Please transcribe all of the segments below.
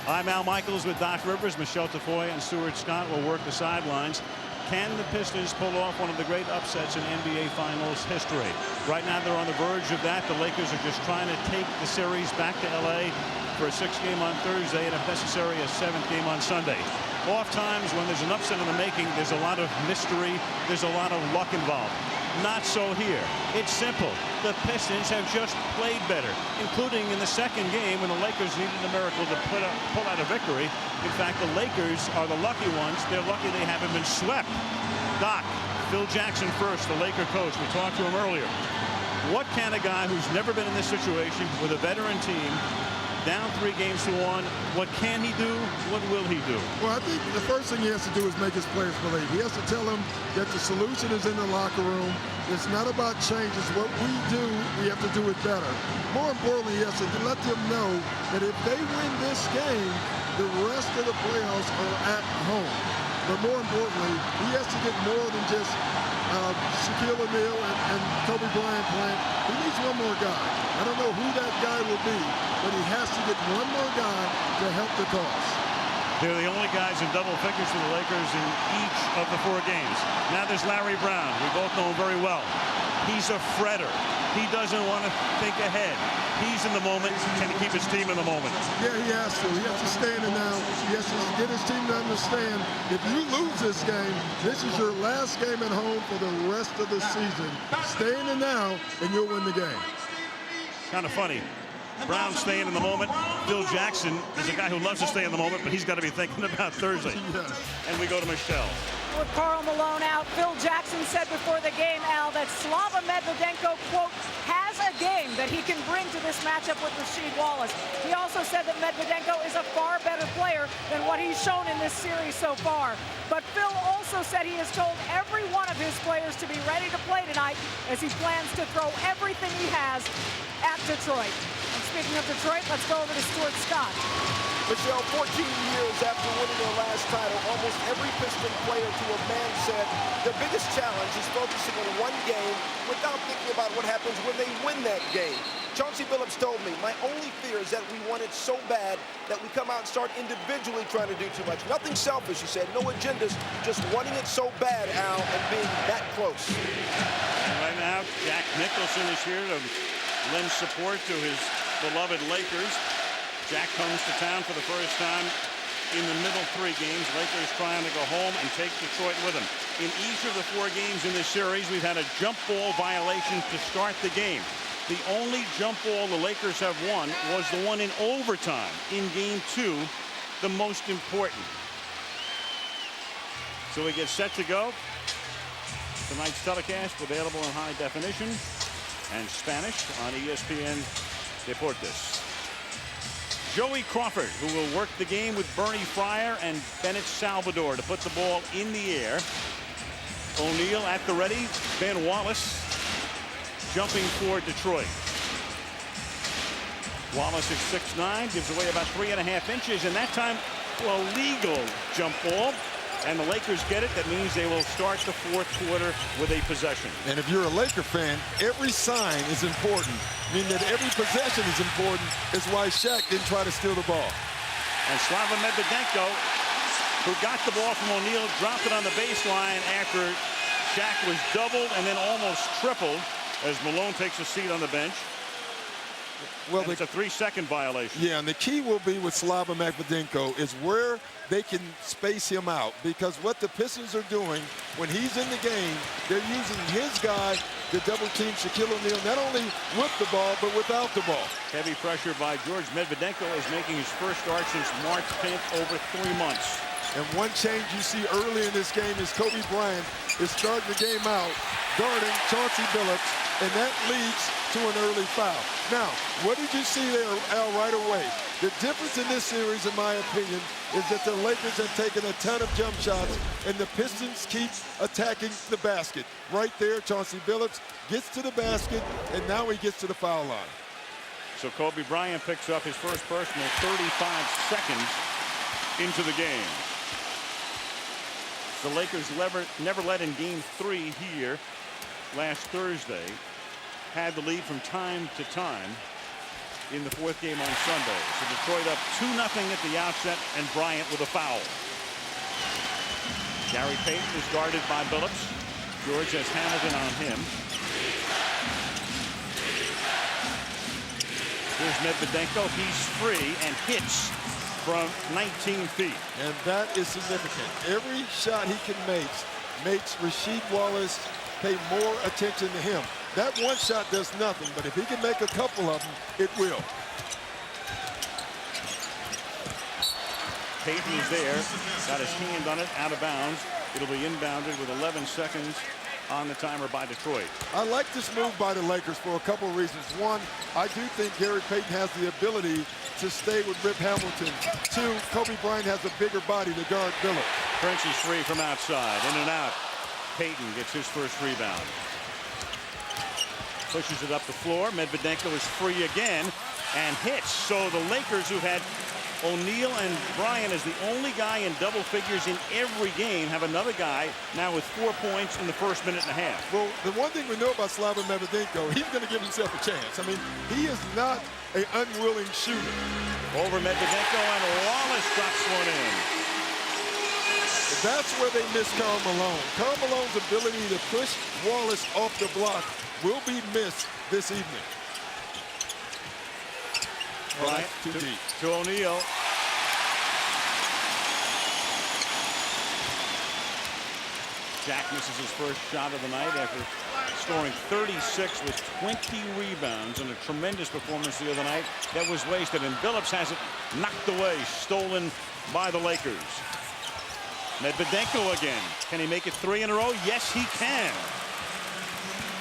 I'm Al Michaels with Doc Rivers. Michelle Tafoya and Stuart Scott will work the sidelines. Can the Pistons pull off one of the great upsets in NBA Finals history? Right now they're on the verge of that. The Lakers are just trying to take the series back to LA for a 6th game on Thursday and if necessary a 7th game on Sunday. Oft times when there's an upset in the making, there's a lot of mystery, there's a lot of luck involved. Not so here. It's simple. The Pistons have just played better, including in the 2nd game when the Lakers needed a miracle to pull out a victory. In fact, the Lakers are the lucky ones. They're lucky they haven't been swept. Doc, Phil Jackson first, the Laker coach. We talked to him earlier. What can a guy who's never been in this situation with a veteran team, down 3 games to 1, what can he do? What will he do? Well, I think the first thing he has to do is make his players believe. He has to tell them that the solution is in the locker room. It's not about changes. What we do, we have to do it better. More importantly, he has to let them know that if they win this game, the rest of the playoffs are at home. But more importantly, he has to get more than just Shaquille O'Neal and Kobe Bryant playing. He needs one more guy. I don't know who that guy will be, but he has to get one more guy to help the cause. They're the only guys in double figures for the Lakers in each of the 4 games. Now there's Larry Brown. We both know him very well. He's a fretter. He doesn't want to think ahead. He's in the moment. Can he keep his team in the moment? Yeah, he has to. He has to stay in it now. He has to get his team to understand if you lose this game, this is your last game at home for the rest of the season. Stay in it now, and you'll win the game. Kind of funny. Brown staying in the moment. Phil Jackson is a guy who loves to stay in the moment, but he's got to be thinking about Thursday. Yes. And we go to Michelle. With Karl Malone out, Phil Jackson said before the game, Al, that Slava Medvedenko, quote, has a game that he can bring to this matchup with Rasheed Wallace. He also said that Medvedenko is a far better player than what he's shown in this series so far. But Phil also said he has told every one of his players to be ready to play tonight as he plans to throw everything he has at Detroit. And speaking of Detroit, let's go over to Stuart Scott. Michelle, 14 years after winning their last title, almost every Piston player to a man said their biggest challenge is focusing on one game without thinking about what happens when they win that game. Chauncey Billups told me, my only fear is that we want it so bad that we come out and start individually trying to do too much. Nothing selfish, he said, no agendas, just wanting it so bad, Al, and being that close. Right now, Jack Nicholson is here to lend support to his beloved Lakers. Jack comes to town for the first time in the middle 3 games. Lakers trying to go home and take Detroit with them. In each of the 4 games in this series, we've had a jump ball violation to start the game. The only jump ball the Lakers have won was the one in overtime in game 2, the most important. So we get set to go. Tonight's telecast available in high definition and Spanish on ESPN Deportes. Joey Crawford, who will work the game with Bernie Fryer and Bennett Salvador to put the ball in the air. O'Neal at the ready. Ben Wallace jumping for Detroit. Wallace is 6'9", gives away about 3.5 inches, and that time, well, legal jump ball. And the Lakers get it. That means they will start the 4th quarter with a possession. And if you're a Laker fan, every sign is important. Meaning that every possession is important. Is why Shaq didn't try to steal the ball. And Slava Medvedenko, who got the ball from O'Neal, dropped it on the baseline after Shaq was doubled and then almost tripled as Malone takes a seat on the bench. Well, it's a 3-second violation. Yeah, and the key will be with Slava Medvedenko is where they can space him out, because what the Pistons are doing when he's in the game, they're using his guy to double team Shaquille O'Neal, not only with the ball, but without the ball. Heavy pressure by George. Medvedenko is making his first start since March 10th, over 3 months. And one change you see early in this game is Kobe Bryant is starting the game out guarding Chauncey Billups, and that leads to an early foul. Now, what did you see there, Al, right away? The difference in this series, in my opinion, is that the Lakers have taken a ton of jump shots, and the Pistons keep attacking the basket. Right there, Chauncey Billups gets to the basket, and now he gets to the foul line. So Kobe Bryant picks up his first personal 35 seconds into the game. The Lakers never led in game 3 here last Thursday. Had the lead from time to time. in the fourth game on Sunday. So Detroit up 2-0 at the outset, and Bryant with a foul. Gary Payton is guarded by Billups. George has Hamilton on him. Here's Medvedenko. He's free and hits from 19 feet. And that is significant. Every shot he can make makes Rasheed Wallace pay more attention to him. That one shot does nothing, but if he can make a couple of them, it will. Payton is there. Got his hand on it, out of bounds. It'll be inbounded with 11 seconds on the timer by Detroit. I like this move by the Lakers for a couple of reasons. One, I do think Gary Payton has the ability to stay with Rip Hamilton. Two, Kobe Bryant has a bigger body to guard Billups. Prince is free from outside, in and out. Payton gets his first rebound. Pushes it up the floor. Medvedenko is free again and hits. So the Lakers, who had O'Neal and Bryant as the only guy in double figures in every game, have another guy now with 4 points in the first minute and a half. Well, the one thing we know about Slava Medvedenko, he's going to give himself a chance. I mean, he is not an unwilling shooter. Over Medvedenko, and Wallace drops one in. That's where they miss Karl Malone. Karl Malone's ability to push Wallace off the block will be missed this evening. Bryant too deep. To O'Neal. Jack misses his first shot of the night after scoring 36 with 20 rebounds and a tremendous performance the other night that was wasted. And Billups has it knocked away, stolen by the Lakers. Medvedenko again. Can he make it 3 in a row? Yes, he can.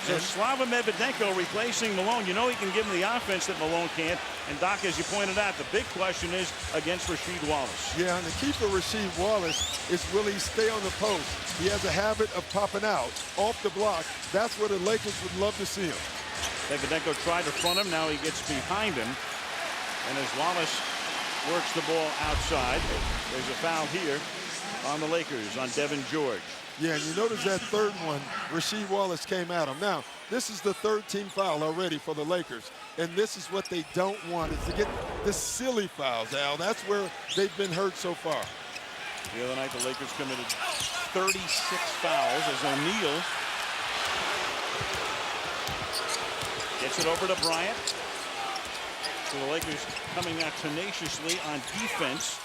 So Slava Medvedenko replacing Malone. You know he can give him the offense that Malone can't. And Doc, as you pointed out, the big question is against Rasheed Wallace. Yeah, and the key for Rasheed Wallace is will he stay on the post? He has a habit of popping out off the block. That's where the Lakers would love to see him. Medvedenko tried to front him. Now he gets behind him. And as Wallace works the ball outside, there's a foul here on the Lakers, on Devin George. Yeah, and you notice that third one, Rasheed Wallace came at him. Now, this is the third team foul already for the Lakers, and this is what they don't want, is to get the silly fouls, Al. That's where they've been hurt so far. The other night, the Lakers committed 36 fouls as O'Neal gets it over to Bryant. So the Lakers coming out tenaciously on defense.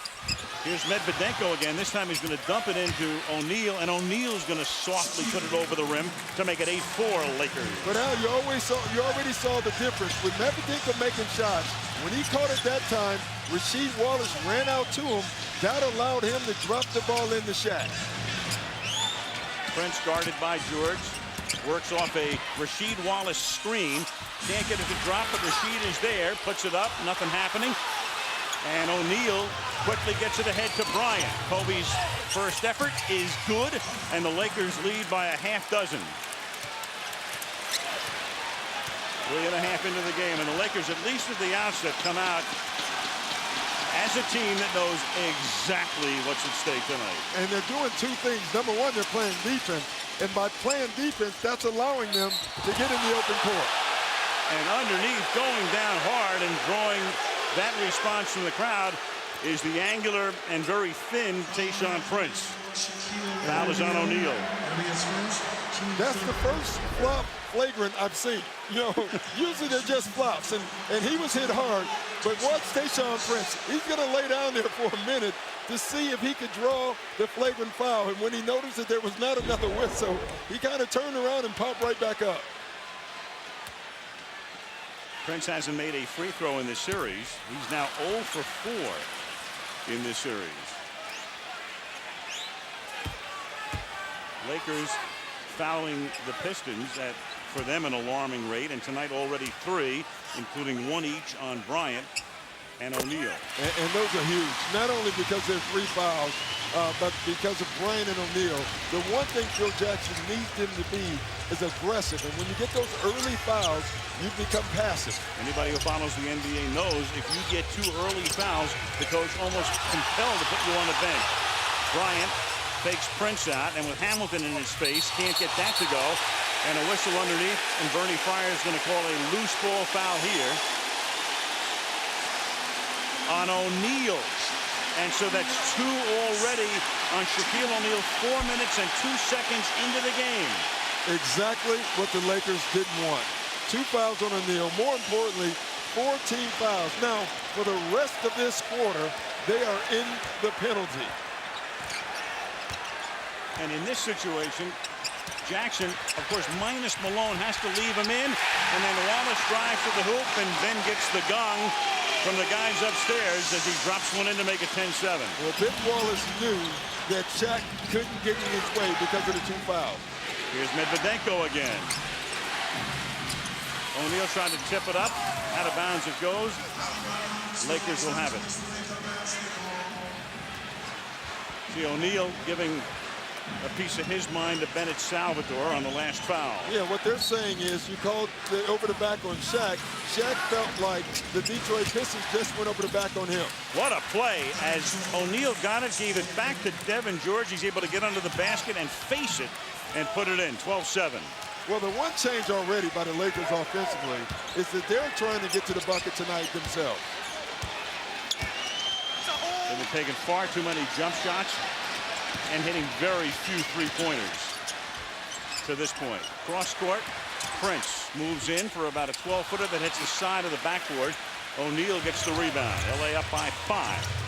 Here's Medvedenko again. This time he's going to dump it into O'Neal, and O'Neal's going to softly put it over the rim to make it 8-4 Lakers. But Al, you already saw the difference with Medvedenko making shots. When he caught it that time, Rasheed Wallace ran out to him. That allowed him to drop the ball in the shack. Prince guarded by George. Works off a Rasheed Wallace screen. Can't get it to drop, but Rasheed is there. Puts it up. Nothing happening. And O'Neal quickly gets it ahead to Bryant. Kobe's first effort is good, and the Lakers lead by a half dozen. 3.5 into the game, and the Lakers, at least at the outset, come out as a team that knows exactly what's at stake tonight. And they're doing two things. Number one, they're playing defense. And by playing defense, that's allowing them to get in the open court. And underneath, going down hard and drawing that response from the crowd is the angular and very thin Tayshaun Prince. Foul is on O'Neal. That's the first flop flagrant I've seen. You know, usually they're just flops, and he was hit hard. But watch Tayshaun Prince. He's going to lay down there for a minute to see if he could draw the flagrant foul. And when he noticed that there was not another whistle, he kind of turned around and popped right back up. Prince hasn't made a free throw in this series. He's now 0 for 4 in this series. Lakers fouling the Pistons at, for them, an alarming rate, and tonight already 3, including 1 each on Bryant and O'Neal. And those are huge, not only because there's 3 fouls, but because of Bryant and O'Neal. The one thing Phil Jackson needs them to be is aggressive, and when you get those early fouls, you become passive. Anybody who follows the NBA knows if you get 2 early fouls, the coach almost compelled to put you on the bench. Bryant fakes Prince out, and with Hamilton in his face, can't get that to go. And a whistle underneath, and Bernie Fryer is going to call a loose ball foul here. on O'Neal. And so that's 2 already on Shaquille O'Neal, 4 minutes and 2 seconds into the game. Exactly what the Lakers didn't want. 2 fouls on O'Neal. More importantly, 4 team fouls. Now, for the rest of this quarter, they are in the penalty. And in this situation, Jackson, of course, minus Malone, has to leave him in. And then Wallace drives to the hoop and then gets the gong from the guys upstairs as he drops one in to make it 10-7. Well, Ben Wallace knew that Shaq couldn't get in his way because of the 2 fouls. Here's Medvedenko again. O'Neal trying to tip it up. Out of bounds it goes. Lakers will have it. See O'Neal giving a piece of his mind to Bennett Salvador on the last foul. Yeah, what they're saying is you called over the back on Shaq. Shaq felt like the Detroit Pistons just went over the back on him. What a play as O'Neal got it, gave it back to Devin George. He's able to get under the basket and face it and put it in, 12-7. Well, the one change already by the Lakers offensively is that they're trying to get to the bucket tonight themselves. They've been taking far too many jump shots and hitting very few three-pointers to this point. Cross court, Prince moves in for about a 12-footer that hits the side of the backboard. O'Neal gets the rebound. LA up by 5.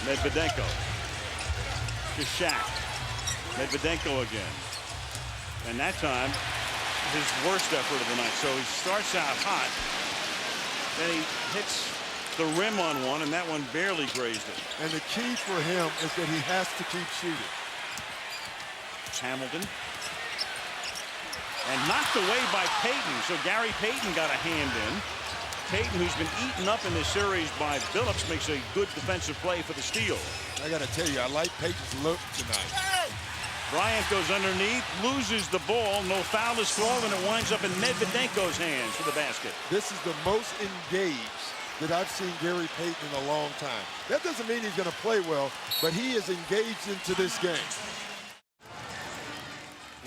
Medvedenko to Shaq. Medvedenko again. And that time, his worst effort of the night. So he starts out hot. Then he hits the rim on one, and that one barely grazed it. And the key for him is that he has to keep shooting. Hamilton. And knocked away by Payton. So Gary Payton got a hand in. Payton, who's been eaten up in this series by Billups, makes a good defensive play for the steal. I got to tell you, I like Payton's look tonight. Bryant goes underneath, loses the ball. No foul is called, and it winds up in Medvedenko's hands for the basket. This is the most engaged that I've seen Gary Payton in a long time. That doesn't mean he's going to play well, but he is engaged into this game.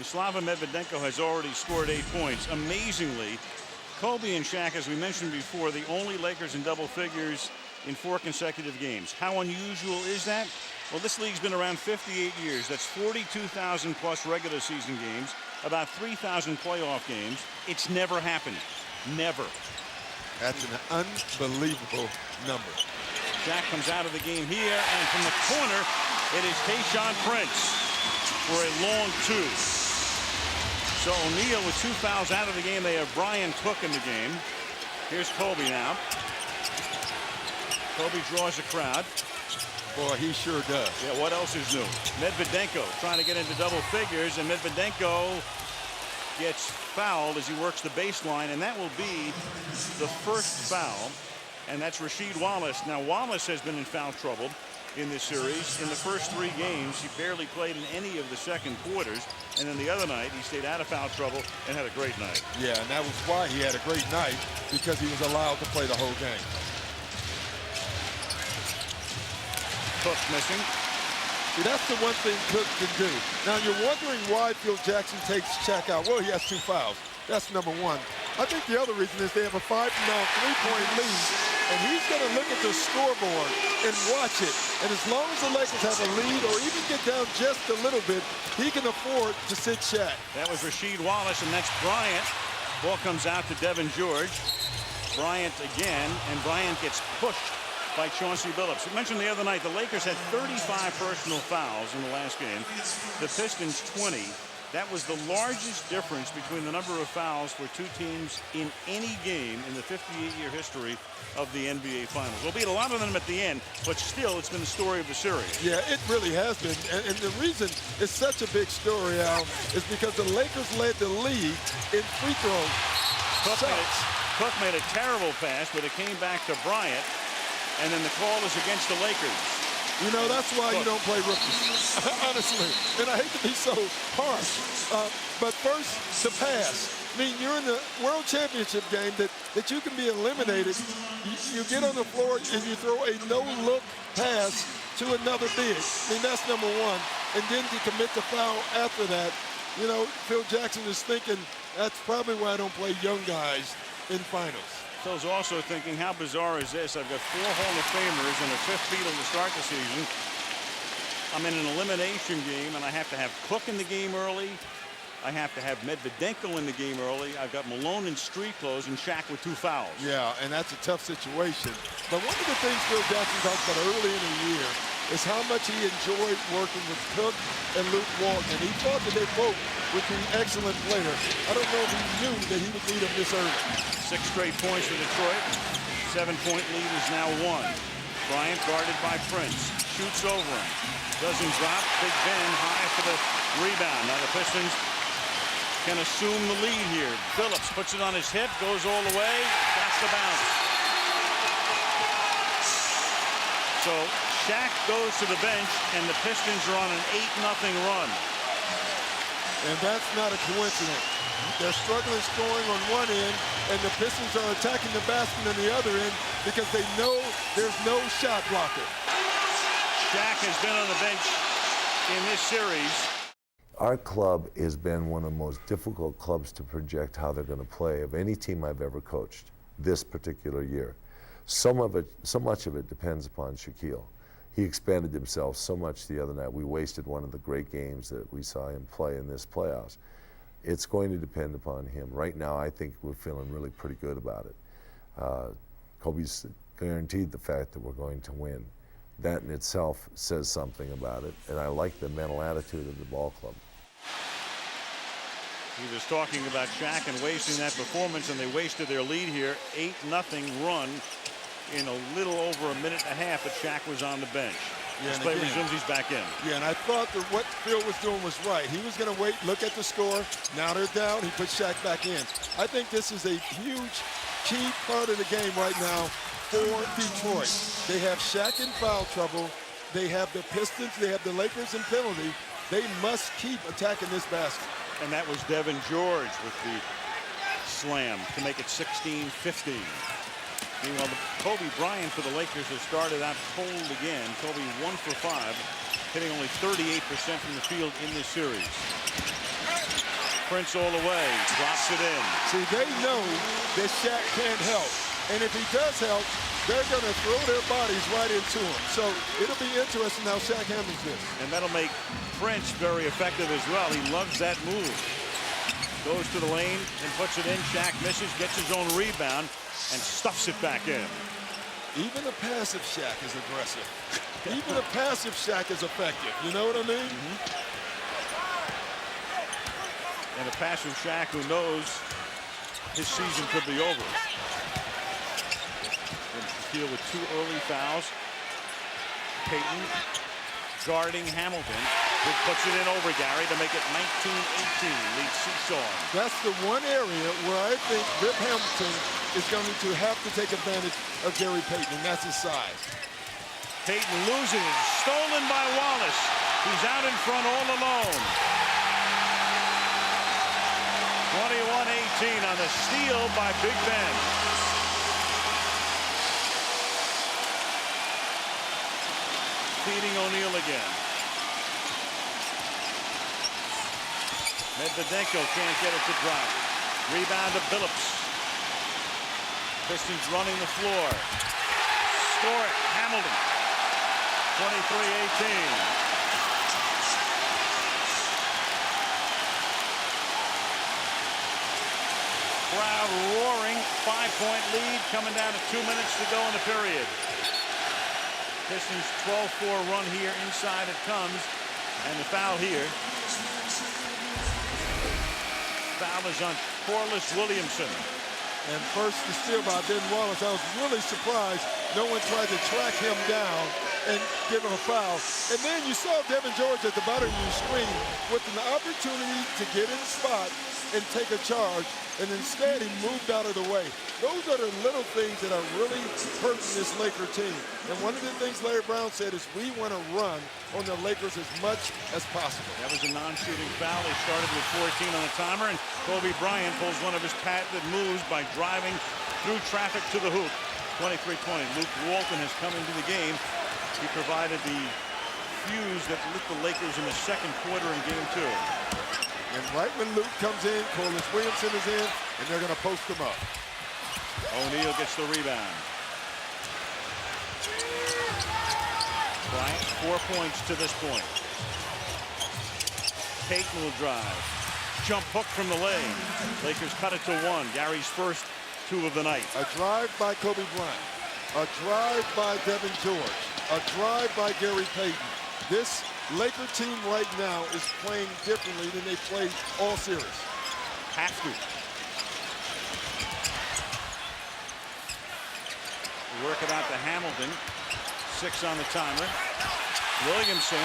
Slava Medvedenko has already scored 8 points. Amazingly, Kobe and Shaq, as we mentioned before, the only Lakers in double figures in 4 consecutive games. How unusual is that? Well, this league's been around 58 years. That's 42,000 plus regular season games, about 3,000 playoff games. It's never happened. Never. That's an unbelievable number. Shaq comes out of the game here, and from the corner, it is Tayshaun Prince for a long 2. So O'Neal with 2 fouls out of the game. They have Brian Cook in the game. Here's Kobe now. Kobe draws a crowd. Boy, he sure does. Yeah, what else is new? Medvedenko trying to get into double figures, and Medvedenko gets fouled as he works the baseline, and that will be the first foul, and that's Rasheed Wallace. Now, Wallace has been in foul trouble in this series. In the first 3 games, he barely played in any of the second quarters, and then the other night, he stayed out of foul trouble and had a great night. Yeah, and that was why he had a great night, because he was allowed to play the whole game. Cook missing. See, that's the one thing Cook can do. Now, you're wondering why Phil Jackson takes Shaq out. Well, he has 2 fouls. That's number 1. I think the other reason is they have a 5-0 3-point lead, and he's going to look at the scoreboard and watch it. And as long as the Lakers have a lead or even get down just a little bit, he can afford to sit Shaq. That was Rasheed Wallace, and that's Bryant. Ball comes out to Devin George. Bryant again, and Bryant gets pushed by Chauncey Billups. We mentioned the other night the Lakers had 35 personal fouls in the last game. The Pistons 20. That was the largest difference between the number of fouls for 2 teams in any game in the 58-year history of the NBA Finals. We'll beat a lot of them at the end, but still, it's been the story of the series. Yeah, it really has been. And the reason it's such a big story, Al, is because the Lakers led the league in free throws. Cook made a terrible pass, but it came back to Bryant. And then the call is against the Lakers. You know, that's why you don't play rookies, honestly. And I hate to be so harsh. But first, the pass. I mean, you're in the World Championship game that you can be eliminated. You get on the floor and you throw a no-look pass to another big. I mean, that's number 1. And then to commit the foul after that. You know, Phil Jackson is thinking, That's probably why I don't play young guys in finals. Phil's also thinking, how bizarre is this? I've got 4 Hall of Famers and a 5th Beatle to start the season. I'm in an elimination game, and I have to have Cook in the game early. I have to have Medvedenko in the game early. I've got Malone in street clothes and Shaq with 2 fouls. Yeah, and that's a tough situation. But one of the things Phil Jackson talked about early in the year is how much he enjoyed working with Cook and Luke Walton. And he thought that they both would be excellent players. I don't know if he knew that he would need them this early. 6 straight points for Detroit. 7-point lead is now 1. Bryant guarded by Prince. Shoots over him. Doesn't drop. Big Ben high for the rebound. Now the Pistons can assume the lead here. Phillips puts it on his hip, goes all the way, got the bounce. So Shaq goes to the bench, and the Pistons are on an 8-0 run. And that's not a coincidence. They're struggling scoring on one end, and the Pistons are attacking the basket on the other end because they know there's no shot blocker. Shaq has been on the bench in this series. Our club has been one of the most difficult clubs to project how they're going to play of any team I've ever coached this particular year. So much of it depends upon Shaquille. He expanded himself so much the other night. We wasted one of the great games that we saw him play in this playoffs. It's going to depend upon him. Right now, I think we're feeling really pretty good about it. Kobe's guaranteed the fact that we're going to win. That in itself says something about it, and I like the mental attitude of the ball club. He was talking about Shaq and wasting that performance, and they wasted their lead here. 8-0 run in a little over a minute and a half that Shaq was on the bench. Yeah, This play resumes, he's back in. Yeah, and I thought that what Phil was doing was right. He was going to wait, look at the score. Now they're down. He put Shaq back in. I think this is a huge, key part of the game right now for Detroit. They have Shaq in foul trouble. They have the Pistons. They have the Lakers in penalty. They must keep attacking this basket. And that was Devin George with the slam to make it 16-15. Meanwhile, Kobe Bryant for the Lakers has started out cold again. Kobe 1 for 5, hitting only 38% from the field in this series. Prince all the way, drops it in. See, they know that Shaq can't help. And if he does help, they're going to throw their bodies right into him. So it'll be interesting how Shaq handles this. And that'll make Prince very effective as well. He loves that move. Goes to the lane and puts it in. Shaq misses, gets his own rebound, and stuffs it back in. Even a passive Shaq is aggressive. Even a passive Shaq is effective. You know what I mean? And a passive Shaq who knows his season could be over. And Shaquille with 2 early fouls. Payton guarding Hamilton, who puts it in over Gary to make it 19-18. Lead seesaw. That's the one area where I think Rip Hamilton is going to have to take advantage of Gary Payton, and that's his size. Payton losing it. Stolen by Wallace. He's out in front all alone. 21-18 on the steal by Big Ben. Feeding O'Neal again. Medvedenko can't get it to drop. Rebound to Billups. Pistons running the floor. Score it, Hamilton. 23-18. Crowd roaring. 5-point lead coming down to 2 minutes to go in the period. Pistons 12-4 run here. Inside it comes. And the foul here. Foul is on Corliss Williamson. And first the steal by Ben Wallace. I was really surprised no one tried to track him down and give him a foul. And then you saw Devin George at the bottom of your screen with an opportunity to get in the spot and take a charge, and instead he moved out of the way. Those are the little things that are really hurting this Laker team. And one of the things Larry Brown said is we want to run on the Lakers as much as possible. That was a non-shooting foul. They started with 14 on the timer, and Kobe Bryant pulls one of his patented moves by driving through traffic to the hoop. 23-20. Luke Walton has come into the game. He provided the fuse that lit the Lakers in the second quarter in game 2. And right when Luke comes in, Corliss Williamson is in, and they're going to post him up. O'Neal gets the rebound. Bryant, 4 points to this point. Payton will drive. Jump hook from the lane. Lakers cut it to 1. Gary's first 2 of the night. A drive by Kobe Bryant. A drive by Devin George. A drive by Gary Payton. This Laker team right now is playing differently than they played all series. Have to. Work it out to Hamilton. 6 on the timer. Williamson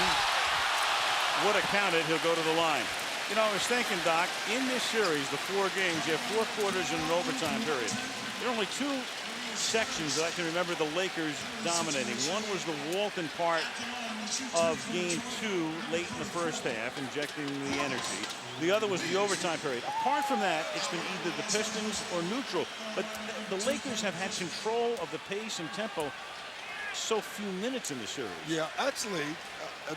would have counted. He'll go to the line. You know, I was thinking, Doc, in this series, the 4 games, you have 4 quarters and an overtime period. There are only 2 sections that I can remember the Lakers dominating. One was the Walton part of game 2 late in the first half, injecting the energy. The other was the overtime period. Apart from that, it's been either the Pistons or neutral. But the Lakers have had control of the pace and tempo so few minutes in the series. Yeah, actually,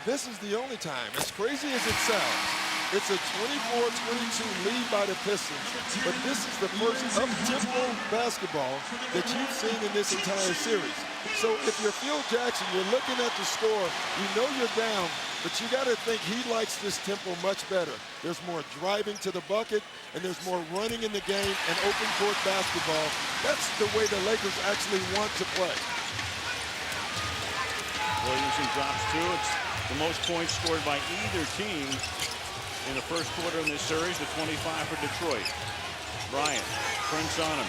this is the only time, as crazy as it sounds, it's a 24-22 lead by the Pistons, but this is the first up-tempo basketball that you've seen in this entire series. So if you're Phil Jackson, you're looking at the score, you know you're down, but you got to think he likes this tempo much better. There's more driving to the bucket, and there's more running in the game and open court basketball. That's the way the Lakers actually want to play. Williamson drops 2. It's the most points scored by either team in the first quarter in this series, the 25 for Detroit. Bryant, Prince on him.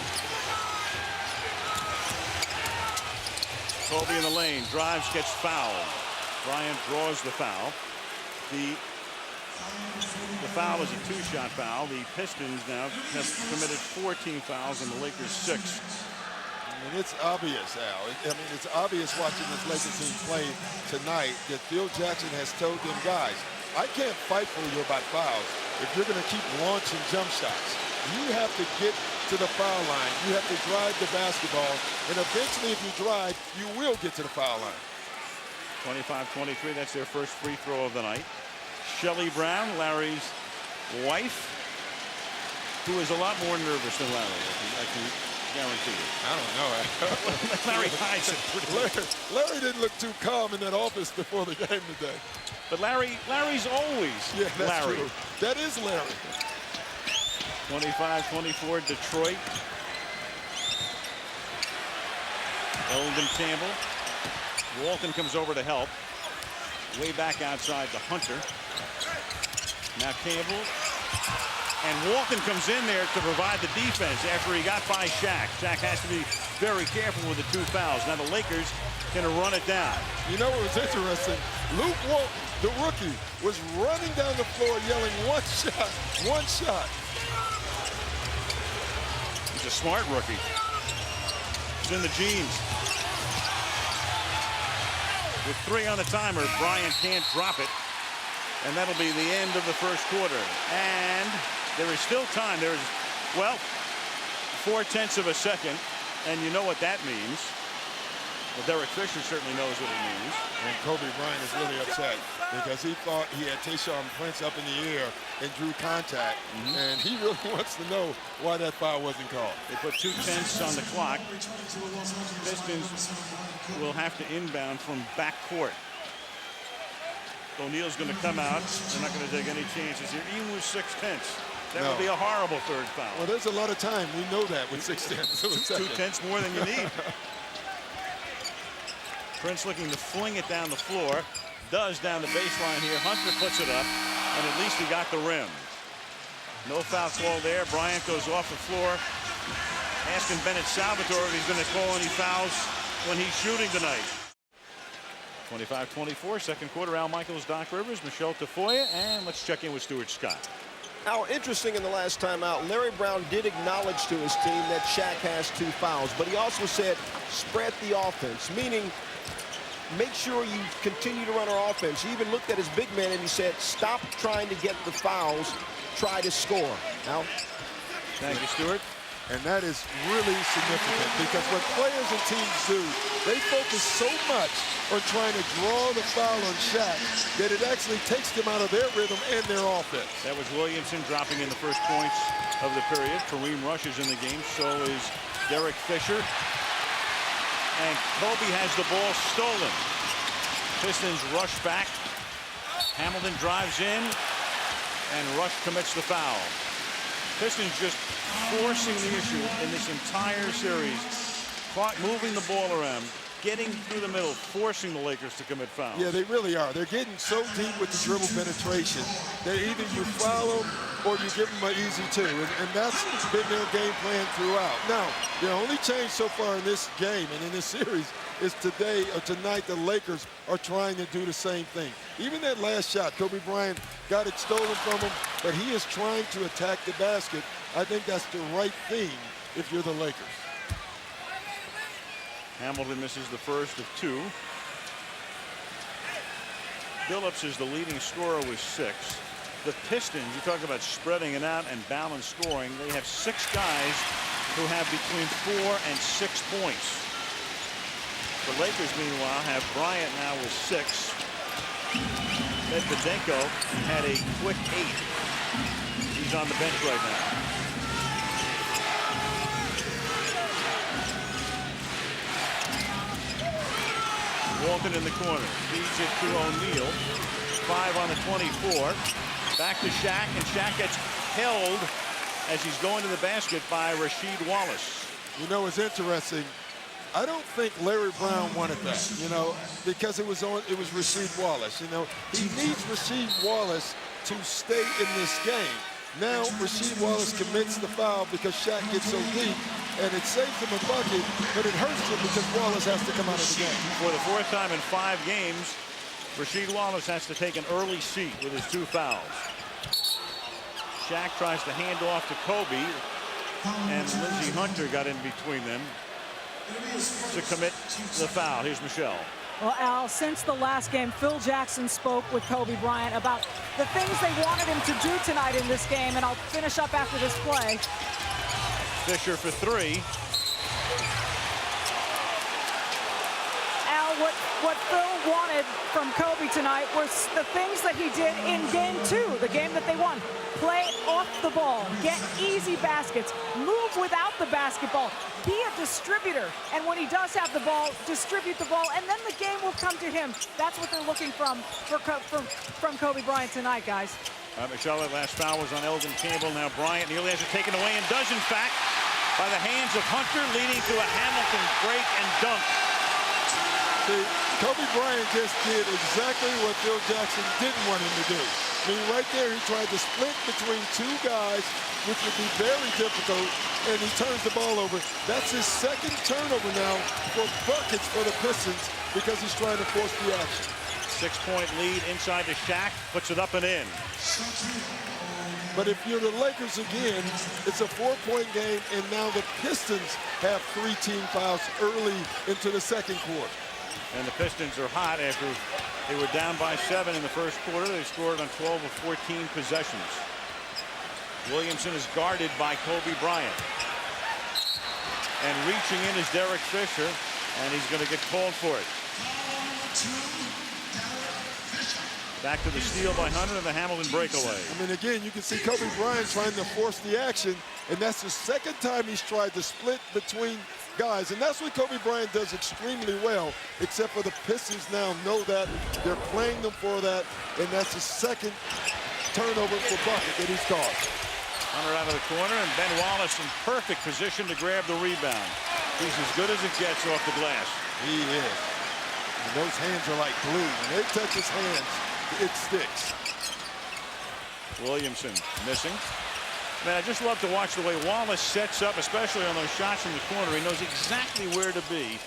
Kobe in the lane, drives, gets fouled. Bryant draws the foul. The foul is a 2-shot foul. The Pistons now have committed 14 fouls and the Lakers 6. And it's obvious, Al. I mean, it's obvious watching this Lakers team play tonight that Phil Jackson has told them, guys, I can't fight for you about fouls if you're going to keep launching jump shots. You have to get to the foul line. You have to drive the basketball. And eventually, if you drive, you will get to the foul line. 25-23, that's their first free throw of the night. Shelly Brown, Larry's wife, who is a lot more nervous than Larry, I can guarantee you. I don't know. Larry hides it pretty well. Larry didn't look too calm in that office before the game today. But Larry's always that's Larry. True. That is Larry. 25-24 Detroit. Eldon Campbell. Walton comes over to help. Way back outside to Hunter. Now Campbell. And Walton comes in there to provide the defense after he got by Shaq. Shaq has to be very careful with the 2 fouls. Now the Lakers going to run it down. You know what was interesting? Luke Walton, the rookie, was running down the floor yelling, 1 shot, 1 shot. He's a smart rookie. He's in the jeans. With 3 on the timer, Bryant can't drop it. And that'll be the end of the first quarter. And there is still time. There's, well, 0.4 of a second. And you know what that means. Well, Derek Fisher certainly knows what it means. And Kobe Bryant is really upset because he thought he had Tayshaun Prince up in the air and drew contact. And he really wants to know why that foul wasn't called. They put 2:10 on the clock. Pistons will have to inbound from backcourt. O'Neal's going to come out. They're not going to take any chances here, even with 6/10. That would be a horrible 3rd foul. Well, there's a lot of time. We know that with 6/10. 2/10 more than you need. Prince looking to fling it down the floor. Does down the baseline here. Hunter puts it up, and at least he got the rim. No foul call there. Bryant goes off the floor. Asking Bennett Salvatore if he's going to call any fouls when he's shooting tonight. 25-24, second quarter. Al Michaels, Doc Rivers, Michelle Tafoya, and let's check in with Stuart Scott. Al, interesting in the last time out, Larry Brown did acknowledge to his team that Shaq has 2 fouls, but he also said spread the offense, meaning make sure you continue to run our offense. He even looked at his big man and he said, stop trying to get the fouls, try to score. Al? Thank you, Stuart. And that is really significant because what players and teams do, they focus so much on trying to draw the foul on Shaq that it actually takes them out of their rhythm and their offense. That was Williamson dropping in the first points of the period. Kareem Rush is in the game. So is Derek Fisher. And Kobe has the ball stolen. Pistons rush back. Hamilton drives in. And Rush commits the foul. Pistons just forcing the issue in this entire series. Moving the ball around, getting through the middle, forcing the Lakers to commit fouls. Yeah, they really are. They're getting so deep with the dribble penetration that either you foul them or you give them an easy two. And that's been their game plan throughout. Now, the only change so far in this game and in this series is today or tonight the Lakers are trying to do the same thing. Even that last shot, Kobe Bryant got it stolen from him, but he is trying to attack the basket. I think that's the right thing if you're the Lakers. Hamilton misses the first of two. Phillips is the leading scorer with 6. The Pistons, you talk about spreading it out and balanced scoring. They have 6 guys who have between 4 and 6 points. The Lakers, meanwhile, have Bryant now with 6. Medvedenko had a quick 8. He's on the bench right now. Walton in the corner, feeds it to O'Neal. 5 on the 24. Back to Shaq, and Shaq gets held as he's going to the basket by Rasheed Wallace. You know, it's interesting. I don't think Larry Brown wanted that, you know, because it was Rasheed Wallace. You know, he needs Rasheed Wallace to stay in this game. Now Rasheed Wallace commits the foul because Shaq gets so deep, and it saves him a bucket, but it hurts him because Wallace has to come out of the game. For the 4th time in 5 games, Rasheed Wallace has to take an early seat with his 2 fouls. Shaq tries to hand off to Kobe, and Lindsey Hunter got in between them to commit the foul. Here's Michelle. Well, Al, since the last game, Phil Jackson spoke with Kobe Bryant about the things they wanted him to do tonight in this game, and I'll finish up after this play. Fisher for 3. Al, what Phil wanted from Kobe tonight was the things that he did in game 2, the game that they won. Play off the ball, get easy baskets, move without the basketball, be a distributor, and when he does have the ball, distribute the ball, and then the game will come to him. That's what they're looking from Kobe Bryant tonight, guys. Michelle, that last foul was on Elgin Campbell. Now Bryant nearly has it taken away, and does in fact, by the hands of Hunter, leading to a Hamilton break and dunk. See, Kobe Bryant just did exactly what Phil Jackson didn't want him to do. I mean, right there, he tried to split between 2 guys, which would be very difficult, and he turns the ball over. That's his 2nd turnover now for buckets for the Pistons because he's trying to force the action. 6-point lead inside to Shaq, puts it up and in. But if you're the Lakers again, it's a 4-point game, and now the Pistons have 3 team fouls early into the 2nd quarter. And the Pistons are hot after they were down by 7 in the first quarter. They scored on 12 of 14 possessions. Williamson is guarded by Kobe Bryant. And reaching in is Derek Fisher, and he's going to get called for it. Back to the steal by Hunter and the Hamilton breakaway. I mean, again, you can see Kobe Bryant trying to force the action, and that's the 2nd time he's tried to split between guys, and that's what Kobe Bryant does extremely well, except for the Pistons now know that. They're playing them for that, and that's the 2nd turnover for bucket that he's caught. Hunter out of the corner, and Ben Wallace in perfect position to grab the rebound. He's as good as it gets off the glass. He is. And those hands are like glue. When they touch his hands, it sticks. Williamson missing. Man, I just love to watch the way Wallace sets up, especially on those shots from the corner. He knows exactly where to be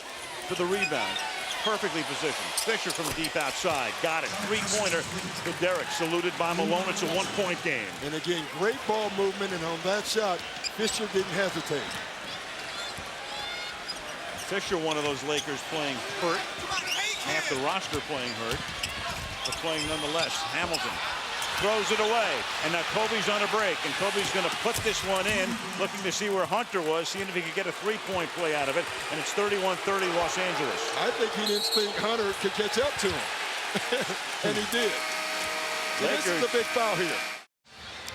for the rebound. Perfectly positioned. Fisher from deep outside. Got it. 3-pointer to Derek. Saluted by Malone. It's a 1-point game. And again, great ball movement. And on that shot, Fisher didn't hesitate. Fisher, one of those Lakers playing hurt. Half the roster playing hurt, but playing nonetheless. Hamilton throws it away. And now Kobe's on a break. And Kobe's going to put this one in, looking to see where Hunter was, seeing if he could get a three-point play out of it. And it's 31-30 Los Angeles. I think he didn't think Hunter could catch up to him. And he did. And this is a big foul here.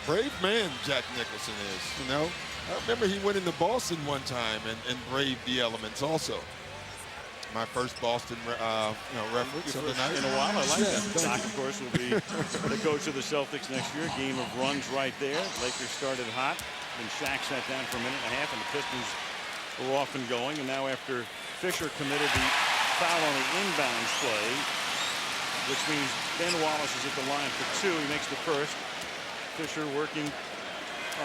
Brave man Jack Nicholson is, you know. I remember he went into Boston one time and braved the elements also. My first Boston reference of the night. In a while, I like that. Doc, of course, will be the coach of the Celtics next year. Game of runs right there. Lakers started hot. Then Shaq sat down for a minute and a half, and the Pistons were off and going. And now after Fisher committed the foul on the inbounds play, which means Ben Wallace is at the line for two. He makes the first. Fisher working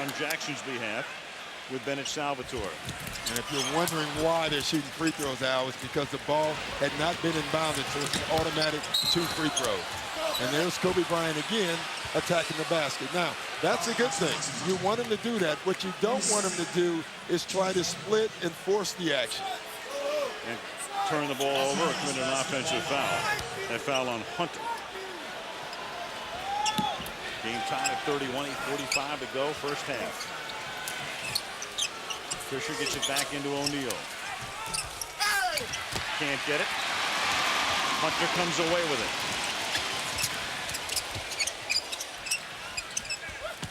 on Jackson's behalf with Bennett Salvatore. And if you're wondering why they're shooting free throws, Al, it's because the ball had not been inbounded, so it's an automatic 2 free throws. And there's Kobe Bryant again attacking the basket. Now, that's a good thing. You want him to do that. What you don't want him to do is try to split and force the action. And turn the ball over and commit an offensive foul. That foul on Hunter. Game tied at 31, 45 to go, first half. Fisher gets it back into O'Neal. Can't get it. Hunter comes away with it.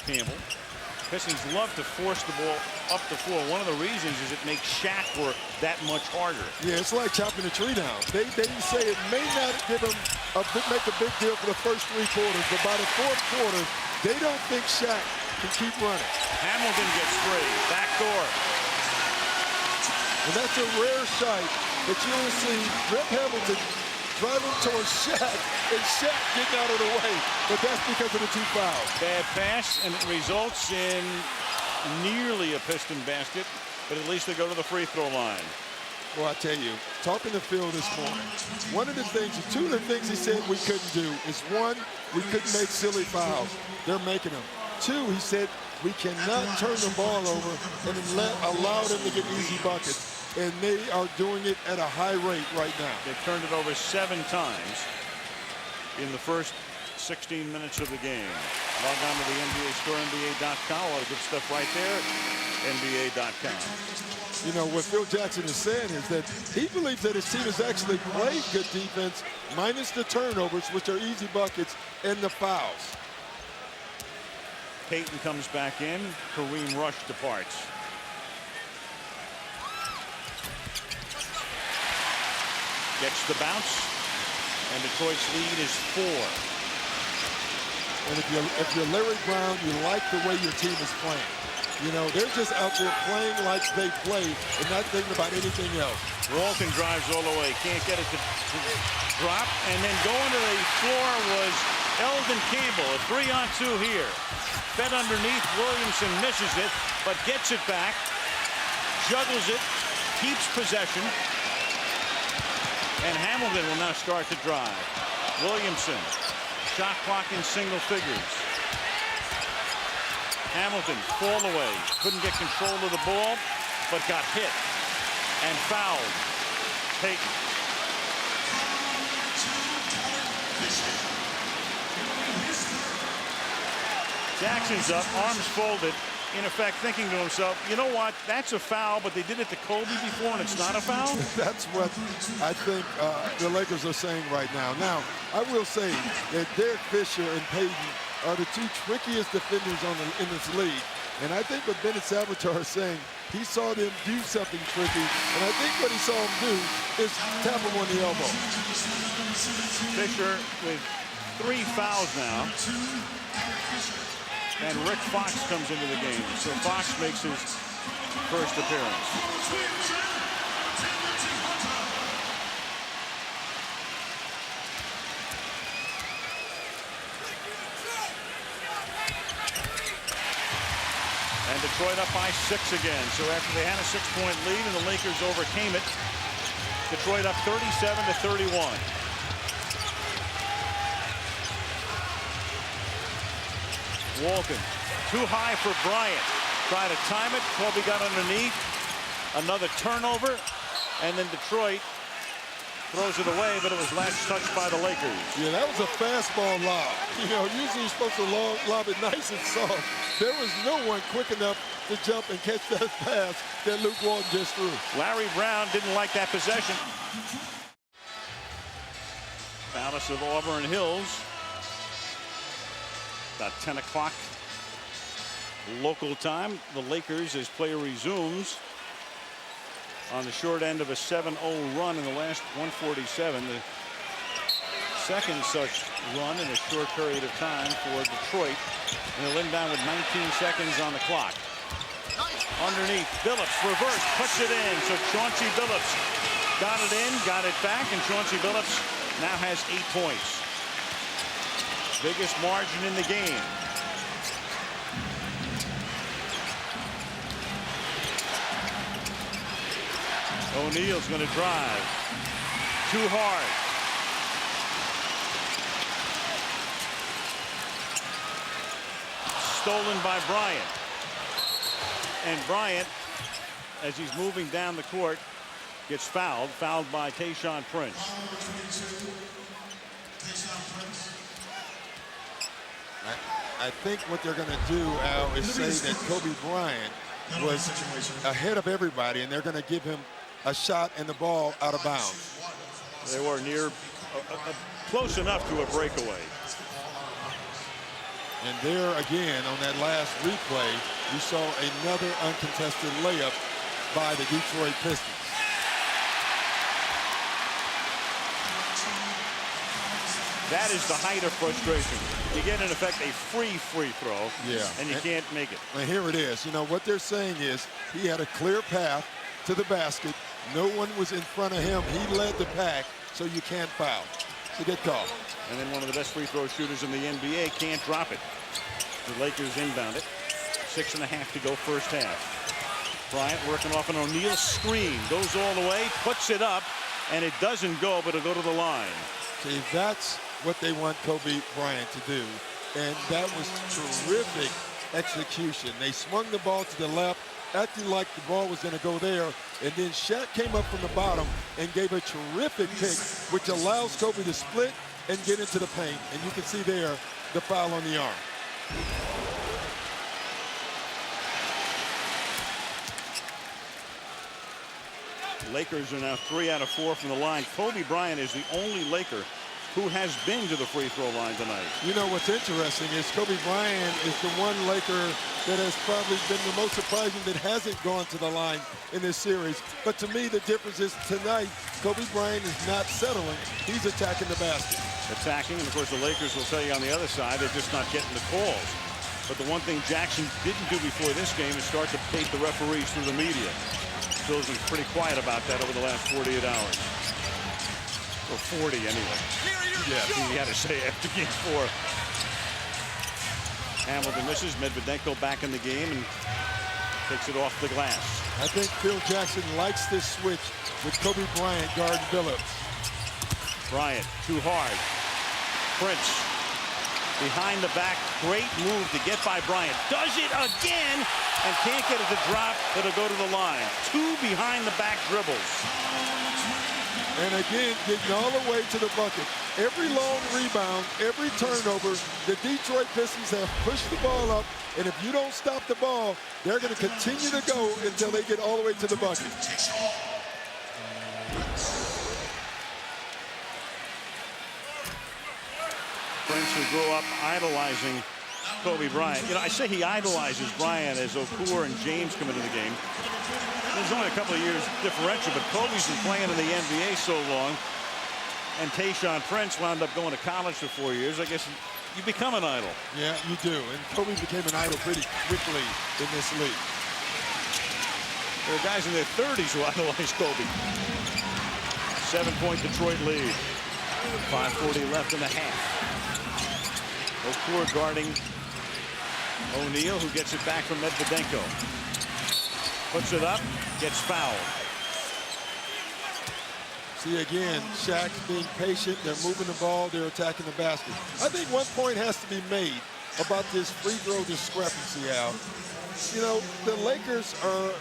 Campbell. Pistons love to force the ball up the floor. One of the reasons is it makes Shaq work that much harder. Yeah, it's like chopping a tree down. They say it may not give them make a big deal for the first 3 quarters, but by the 4th quarter, they don't think Shaq can keep running. Hamilton gets free. Back door. And that's a rare sight that you will see Rip Hamilton driving towards Shaq and Shaq getting out of the way. But that's because of the 2 fouls. Bad pass, and it results in nearly a Piston basket, but at least they go to the free throw line. Well, I tell you, talking to Phil this morning, one of the things, 2 of the things he said we couldn't do is, 1, we couldn't make silly fouls. They're making them. 2, he said, we cannot turn the ball over and allow them to get easy buckets. And they are doing it at a high rate right now. They turned it over 7 times in the first 16 minutes of the game. Log on to the NBA store, NBA.com. A lot of good stuff right there. NBA.com. You know, what Phil Jackson is saying is that he believes that his team has actually played good defense, minus the turnovers, which are easy buckets, and the fouls. Payton comes back in. Kareem Rush departs. Gets the bounce, and Detroit's lead is 4. And if you're Larry Brown, you like the way your team is playing. You know, they're just out there playing like they play and not thinking about anything else. Walton drives all the way, can't get it to drop, and then going to the floor was Eldon Campbell. A 3-on-2 here. Fed underneath, Williamson misses it, but gets it back, juggles it, keeps possession. And Hamilton will now start to drive. Williamson, shot clock in single figures. Hamilton, fall away. Couldn't get control of the ball, but got hit and fouled. Payton. Jackson's up, arms folded. In effect, thinking to himself, you know what, that's a foul, but they did it to Kobe before, and it's not a foul? That's what I think the Lakers are saying right now. Now, I will say that Derek Fisher and Payton are the 2 trickiest defenders in this league. And I think what Bennett Salvatore is saying, he saw them do something tricky, and I think what he saw them do is tap him on the elbow. Fisher with 3 fouls now. And Rick Fox comes into the game. So Fox makes his first appearance. And Detroit up by 6 again. So after they had a 6-point lead and the Lakers overcame it, Detroit up 37-31. Walton, too high for Bryant. Try to time it. Kobe got underneath. Another turnover. And then Detroit throws it away, but it was last touched by the Lakers. Yeah, that was a fastball lob. You know, usually you're supposed to lob it nice and soft. There was no one quick enough to jump and catch that pass that Luke Walton just threw. Larry Brown didn't like that possession. Palace of Auburn Hills. About 10 o'clock local time. The Lakers, as play resumes, on the short end of a 7-0 run in the last 147. The second such run in a short period of time for Detroit. And they'll inbound with 19 seconds on the clock. Underneath, Billups reverse, puts it in. So Chauncey Billups got it in, got it back, and Chauncey Billups now has 8 points. Biggest margin in the game. O'Neal's going to drive. Too hard. Stolen by Bryant. And Bryant, as he's moving down the court, gets fouled by Tayshaun Prince. I think what they're going to do, Al, is say that Kobe Bryant was ahead of everybody, and they're going to give him a shot and the ball out of bounds. They were near, close enough to a breakaway. And there again, on that last replay, you saw another uncontested layup by the Detroit Pistons. That is the height of frustration. You get, in effect, a free throw, and you can't make it. And here it is. You know, what they're saying is he had a clear path to the basket. No one was in front of him. He led the pack, so you can't foul. It's a good call. And then one of the best free throw shooters in the NBA can't drop it. The Lakers inbound it. 6.5 to go first half. Bryant working off an O'Neal screen. Goes all the way, puts it up, and it doesn't go, but it'll go to the line. See, that's what they want Kobe Bryant to do. And that was terrific execution. They swung the ball to the left, acting like the ball was going to go there. And then Shaq came up from the bottom and gave a terrific pick, which allows Kobe to split and get into the paint. And you can see there the foul on the arm. Lakers are now 3 out of 4 from the line. Kobe Bryant is the only Laker who has been to the free throw line tonight. You know what's interesting is Kobe Bryant is the one Laker that has probably been the most surprising that hasn't gone to the line in this series. But to me, the difference is tonight, Kobe Bryant is not settling. He's attacking the basket. Attacking, and of course the Lakers will tell you on the other side, they're just not getting the calls. But the one thing Jackson didn't do before this game is start to bait the referees through the media. Phil's been pretty quiet about that over the last 48 hours. Or 40 anyway. Yeah, he had to say after game 4. Hamilton misses. Medvedenko back in the game and takes it off the glass. I think Phil Jackson likes this switch with Kobe Bryant guarding Billups. Bryant, too hard. Prince, behind the back, great move to get by Bryant. Does it again and can't get it to drop. It'll go to the line. 2 behind the back dribbles. And again, getting all the way to the bucket. Every long rebound, every turnover, the Detroit Pistons have pushed the ball up. And if you don't stop the ball, they're going to continue to go until they get all the way to the bucket. Prince, who grew up idolizing Kobe Bryant. You know, I say he idolizes Bryant as Okur and James come into the game. There's only a couple of years differential, but Kobe's been playing in the NBA so long, and Tayshaun Prince wound up going to college for 4 years. I guess you become an idol. Yeah, you do. And Kobe became an idol pretty quickly in this league. There are guys in their 30s who idolize Kobe. 7-point Detroit lead. 5:40 left in the half. Okur guarding O'Neal, who gets it back from Medvedenko. Puts it up, gets fouled. See, again, Shaq's being patient. They're moving the ball. They're attacking the basket. I think one point has to be made about this free throw discrepancy, Al. You know, the Lakers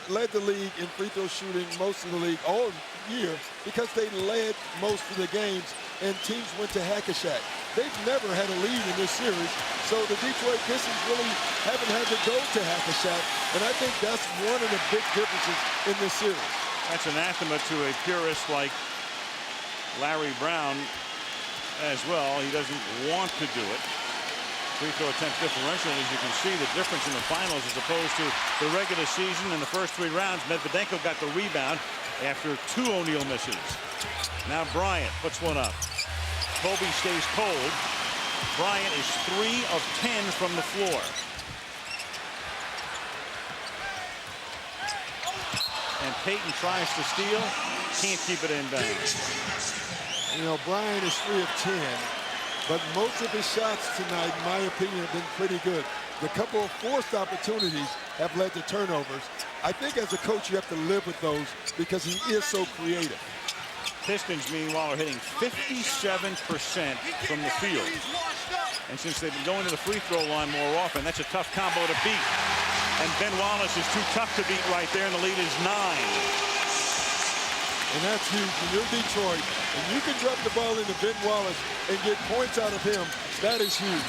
led the league in free throw shooting most of the league all year because they led most of the games and teams went to hack-a-shack. They've never had a lead in this series, so the Detroit Pistons really haven't had to go to hack-a-shack, and I think that's one of the big differences in this series. That's anathema to a purist like Larry Brown as well. He doesn't want to do it. Free throw attempt differential, as you can see, the difference in the finals as opposed to the regular season. In the first 3 rounds, Medvedenko got the rebound after 2 O'Neal misses. Now Bryant puts one up. Kobe stays cold. Bryant is 3 of 10 from the floor. And Payton tries to steal, can't keep it inbounds. You know, Bryant is 3 of 10, but most of his shots tonight, in my opinion, have been pretty good. The couple of forced opportunities have led to turnovers. I think as a coach, you have to live with those because he is so creative. Pistons, meanwhile, are hitting 57% from the field. And since they've been going to the free throw line more often, that's a tough combo to beat. And Ben Wallace is too tough to beat right there, and the lead is 9. And that's huge. When you're Detroit, and you can drop the ball into Ben Wallace and get points out of him, that is huge.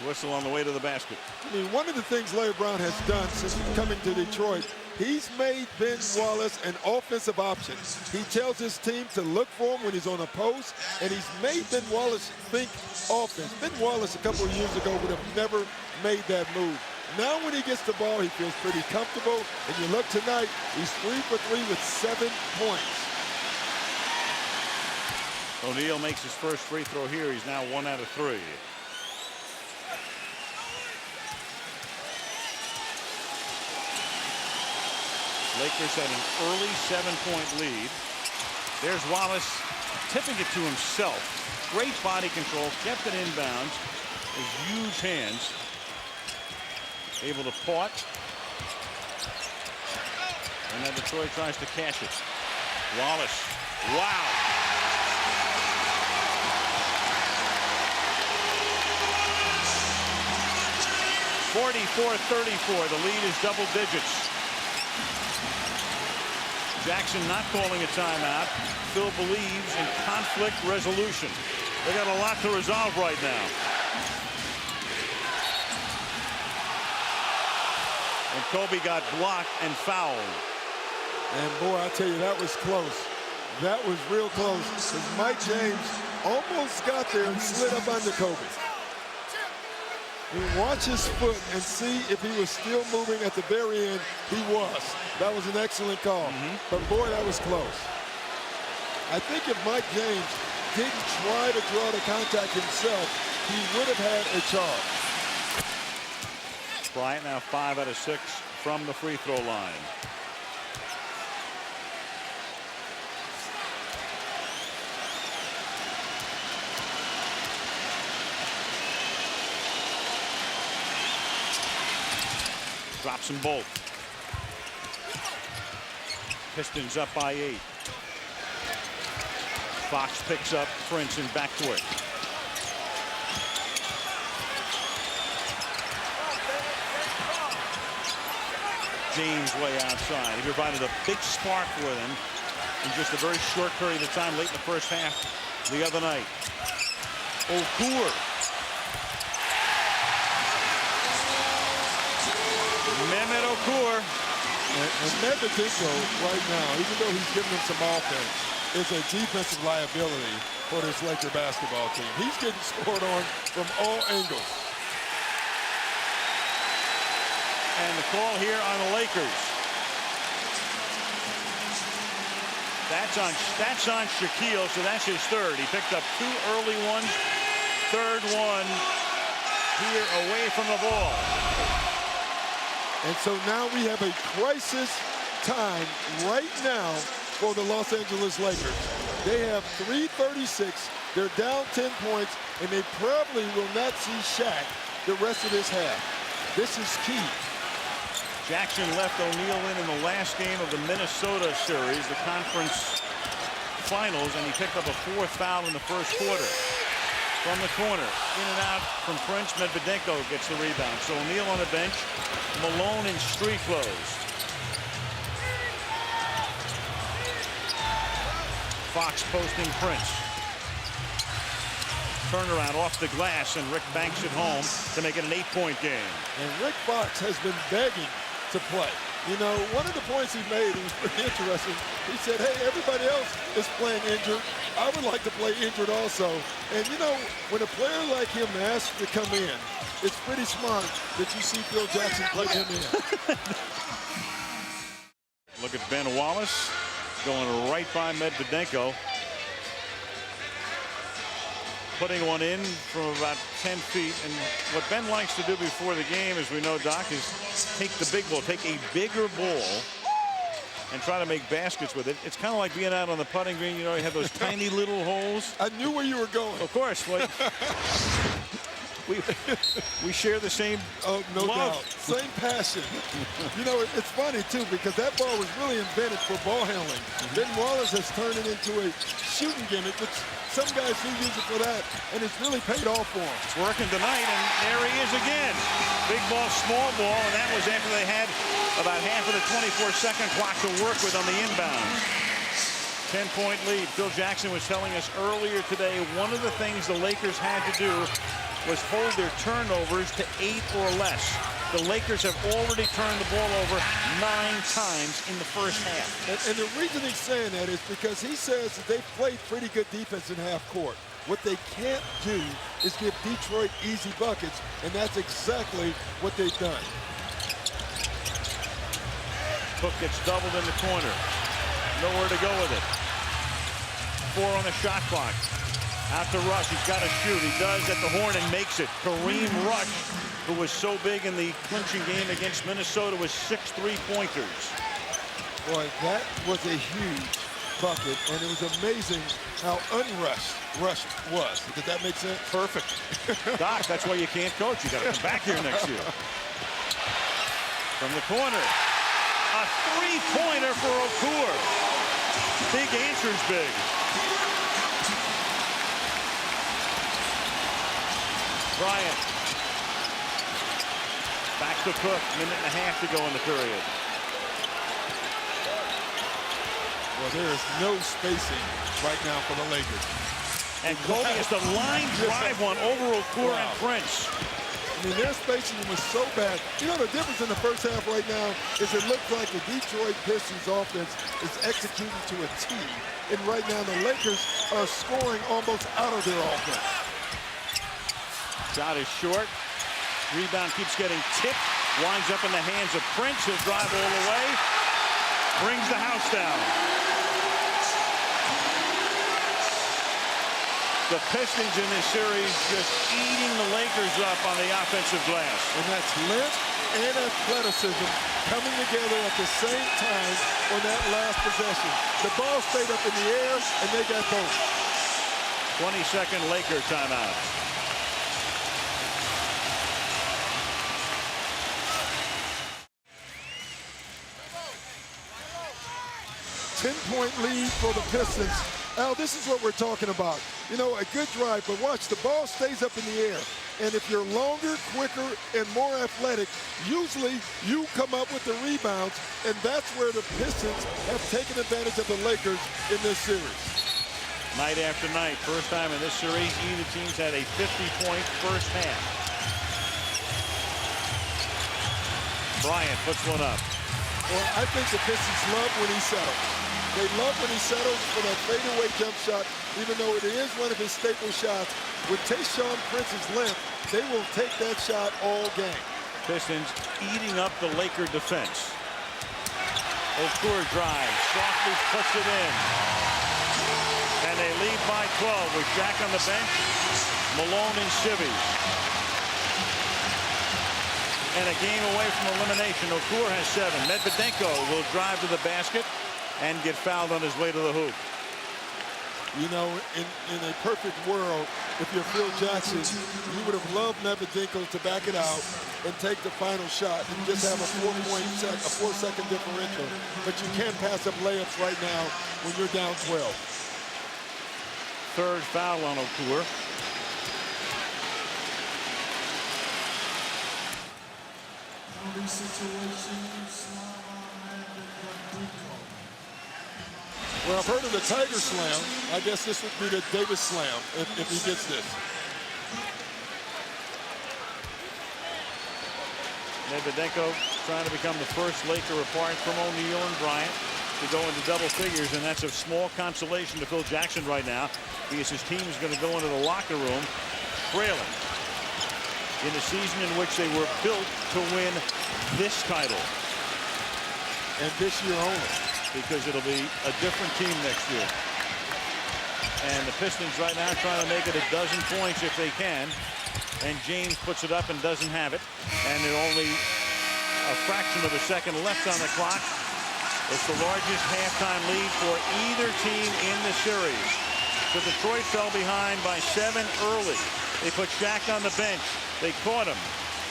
Whistle on the way to the basket. I mean, one of the things Larry Brown has done since coming to Detroit, he's made Ben Wallace an offensive option. He tells his team to look for him when he's on a post, and he's made Ben Wallace think offense. Ben Wallace a couple of years ago would have never made that move. Now when he gets the ball, he feels pretty comfortable. And you look tonight, he's 3 for 3 with 7 points. O'Neal makes his first free throw here. He's now 1 out of 3. Lakers had an early 7-point lead. There's Wallace tipping it to himself. Great body control, kept it inbounds. His huge hands. Able to pot. And then Detroit tries to cash it. Wallace. Wow. (44-34). The lead is double digits. Jackson not calling a timeout. Phil believes in conflict resolution. They got a lot to resolve right now. And Kobe got blocked and fouled. And boy, I tell you, that was close. That was real close. Because Mike James almost got there and slid up under Kobe. Watch his foot and see if he was still moving at the very end. He was. That was an excellent call. But boy, that was close. I think if Mike James didn't try to draw the contact himself, he would have had a charge. Bryant now 5 out of 6 from the free throw line. Drops them both. Pistons up by 8. Fox picks up Prince and back to it. James way outside. He provided a big spark for them in just a very short period of time late in the first half the other night. Okur. Mehmet Okur. And Medvedenko right now, even though he's giving them some offense, is a defensive liability for this Laker basketball team. He's getting scored on from all angles. And the call here on the Lakers. That's on Shaquille, so that's his third. He picked up 2 early ones. Third one here away from the ball. And so now we have a crisis time right now for the Los Angeles Lakers. They have 3:36. They're down 10 points, and they probably will not see Shaq the rest of this half. This is key. Jackson left O'Neal in the last game of the Minnesota series, the conference finals, and he picked up a 4th foul in the first quarter. From the corner, in and out from Prince. Medvedenko gets the rebound. So O'Neal on the bench, Malone in street clothes. Fox posting Prince. Turnaround off the glass, and Rick banks it home to make it an 8-point game. And Rick Fox has been begging to play. You know, one of the points he made was pretty interesting. He said, hey, everybody else is playing injured. I would like to play injured also. And, you know, when a player like him asks to come in, it's pretty smart that you see Phil Jackson plug him in. Look at Ben Wallace going right by Medvedenko. Putting one in from about 10 feet. And what Ben likes to do before the game, as we know, Doc, is take the big ball, take a bigger ball and try to make baskets with it. It's kind of like being out on the putting green. You know, you have those tiny little holes. I knew where you were going. Of course. Like, we share the same no love. doubt. Same passion. You know, it's funny, too, because that ball was really invented for ball handling. Ben Wallace has turned it into a shooting gimmick, which some guys do use it for that, and it's really paid off for him. It's working tonight, and there he is again. Big ball, small ball, and that was after they had about half of the 24-second clock to work with on the inbound. 10-point lead. Phil Jackson was telling us earlier today one of the things the Lakers had to do was hold their turnovers to 8 or less. The Lakers have already turned the ball over 9 times in the first half. And the reason he's saying that is because he says that they've played pretty good defense in half court. What they can't do is give Detroit easy buckets, and that's exactly what they've done. Cook gets doubled in the corner. Nowhere to go with it. 4 on the shot clock. Out to Rush. He's got to shoot. He does at the horn and makes it. Kareem Rush, who was so big in the clinching game against Minnesota, with 6 3-pointers. Boy, that was a huge bucket, and it was amazing how unrushed Rush was. Did that make sense? Perfect. Doc, that's why you can't coach. You got to come back here next year. From the corner, a 3-pointer for Okur. Big answer's big. Bryant. Back to Cook. Minute and a half to go in the period. Well, there is no spacing right now for the Lakers. And Kobe is the line drive one over Okur and Prince. I mean, their spacing was so bad. You know, the difference in the first half right now is it looks like the Detroit Pistons offense is executing to a T. And right now the Lakers are scoring almost out of their offense. Shot is short. Rebound keeps getting tipped. Winds up in the hands of Prince. He'll drive all the way. Brings the house down. The Pistons in this series just eating the Lakers up on the offensive glass. And that's length and athleticism coming together at the same time on that last possession. The ball stayed up in the air, and they got both. 20-second Laker timeout. Ten-point lead for the Pistons. Al, this is what we're talking about. You know, a good drive, but watch, the ball stays up in the air. And if you're longer, quicker, and more athletic, usually you come up with the rebounds, and that's where the Pistons have taken advantage of the Lakers in this series. Night after night, first time in this series, either team's had a 50-point first half. Bryant puts one up. Well, I think the Pistons love when he settles. They love when he settles for that fadeaway jump shot, even though it is one of his staple shots. With Tayshaun Prince's length, they will take that shot all game. Pistons eating up the Laker defense. Okur drives, softly puts it in. And they lead by 12 with Jack on the bench, Malone and Sivvy. And a game away from elimination. Okur has 7. Medvedenko will drive to the basket and get fouled on his way to the hoop. You know, in a perfect world, if you're Phil Jackson, you would have loved Medvedenko to back it out and take the final shot and just have a 4-second differential. But you can't pass up layups right now when you're down 12. Third foul on Okur. Well, I've heard of the Tiger Slam. I guess this would be the Davis Slam if he gets this. Medvedenko trying to become the first Laker apart from O'Neal and Bryant to go into double figures, and that's a small consolation to Phil Jackson right now because his team is going to go into the locker room trailing in a season in which they were built to win this title. And this year only. Because it'll be a different team next year. And the Pistons right now trying to make it a dozen points if they can. And James puts it up and doesn't have it. And there only a fraction of a second left on the clock. It's the largest halftime lead for either team in the series. So Detroit fell behind by 7 early. They put Shaq on the bench. They caught him.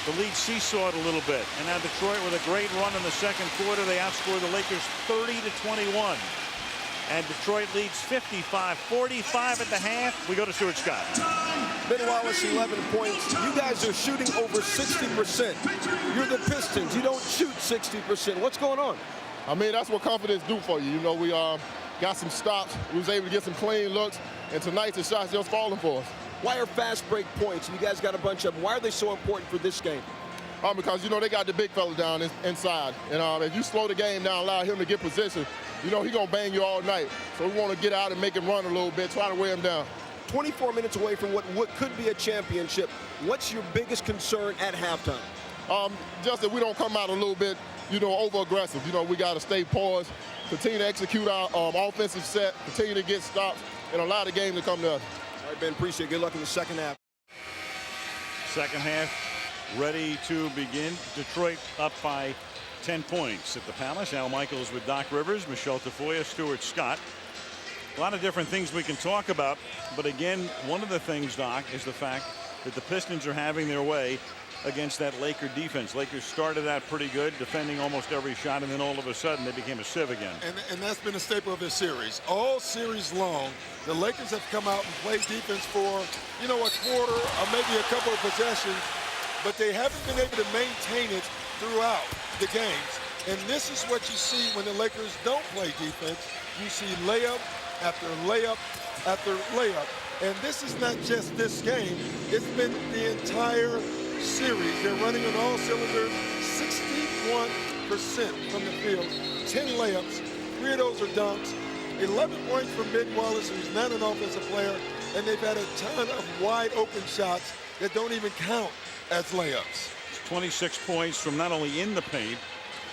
The lead seesawed a little bit. And now Detroit with a great run in the second quarter. They outscored the Lakers 30-21. And Detroit leads 55-45 at the half. We go to Stuart Scott. Ben Wallace, 11 points. You guys are shooting over 60%. You're the Pistons. You don't shoot 60%. What's going on? I mean, that's what confidence do for you. You know, we got some stops. We was able to get some clean looks. And tonight, the shots just falling for us. Why are fast break points? You guys got a bunch of them. Why are they so important for this game? Because, you know, they got the big fella down inside. And if you slow the game down, allow him to get position, you know, he's going to bang you all night. So we want to get out and make him run a little bit, try to wear him down. 24 minutes away from what could be a championship. What's your biggest concern at halftime? Just that we don't come out a little bit, you know, over-aggressive. You know, we got to stay poised, continue to execute our offensive set, continue to get stops, and allow the game to come to us. All right, Ben, appreciate it. Good luck in the second half. Second half ready to begin. Detroit up by 10 points at the Palace. Al Michaels with Doc Rivers, Michelle Tafoya, Stuart Scott. A lot of different things we can talk about. But again, one of the things, Doc, is the fact that the Pistons are having their way against that Laker defense. Lakers started out pretty good, defending almost every shot, and then all of a sudden they became a sieve again. And that's been a staple of this series. All series long, the Lakers have come out and played defense for, you know, a quarter or maybe a couple of possessions, but they haven't been able to maintain it throughout the games. And this is what you see when the Lakers don't play defense. You see layup after layup after layup. And this is not just this game. It's been the entire series. They're running on all cylinders, 61% from the field, 10 layups, 3 of those are dunks, 11 points from Ben Wallace, who's not an offensive player, and they've had a ton of wide open shots that don't even count as layups. 26 points from not only in the paint,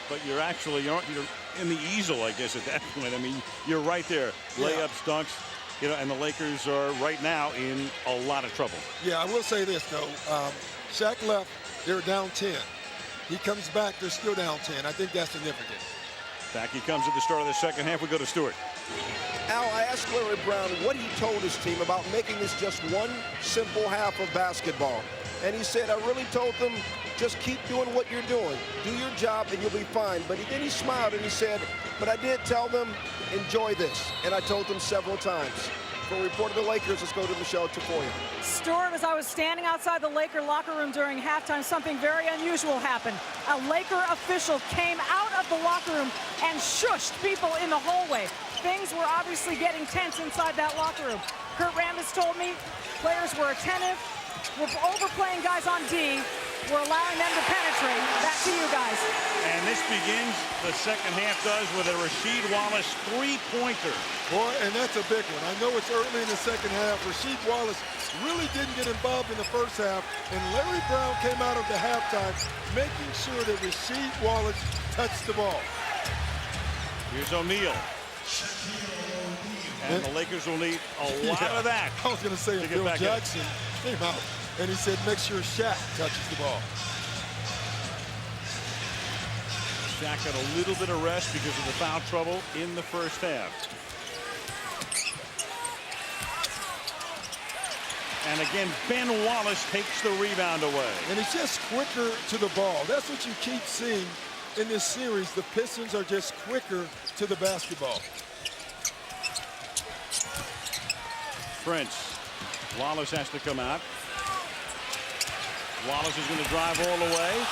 but you're in the easel, I guess, at that point. I mean, you're right there. Layups, dunks, you know, and the Lakers are right now in a lot of trouble. Yeah, I will say this, though. Shaq left, they're down 10. He comes back, they're still down 10. I think that's significant. Back he comes at the start of the second half. We go to Stewart. Al, I asked Larry Brown what he told his team about making this just one simple half of basketball. And he said, I really told them, just keep doing what you're doing. Do your job and you'll be fine. But then he smiled and he said, but I did tell them, enjoy this. And I told them several times. For a report of the Lakers, let's go to Michelle Tafoya. Stuart, as I was standing outside the Laker locker room during halftime, something very unusual happened. A Laker official came out of the locker room and shushed people in the hallway. Things were obviously getting tense inside that locker room. Kurt Rambis told me players were attentive. We're overplaying guys on D. We're allowing them to penetrate. Back to you guys. And this begins, the second half does, with a Rasheed Wallace three-pointer. Boy, and that's a big one. I know it's early in the second half. Rasheed Wallace really didn't get involved in the first half, and Larry Brown came out of the halftime making sure that Rasheed Wallace touched the ball. Here's O'Neal. And the Lakers will need a lot of that. I was going to say, Phil Jackson came out, and he said, make sure Shaq touches the ball. Shaq got a little bit of rest because of the foul trouble in the first half. And again, Ben Wallace takes the rebound away. And he's just quicker to the ball. That's what you keep seeing in this series. The Pistons are just quicker to the basketball. Prince. Wallace has to come out. Wallace is going to drive all the way.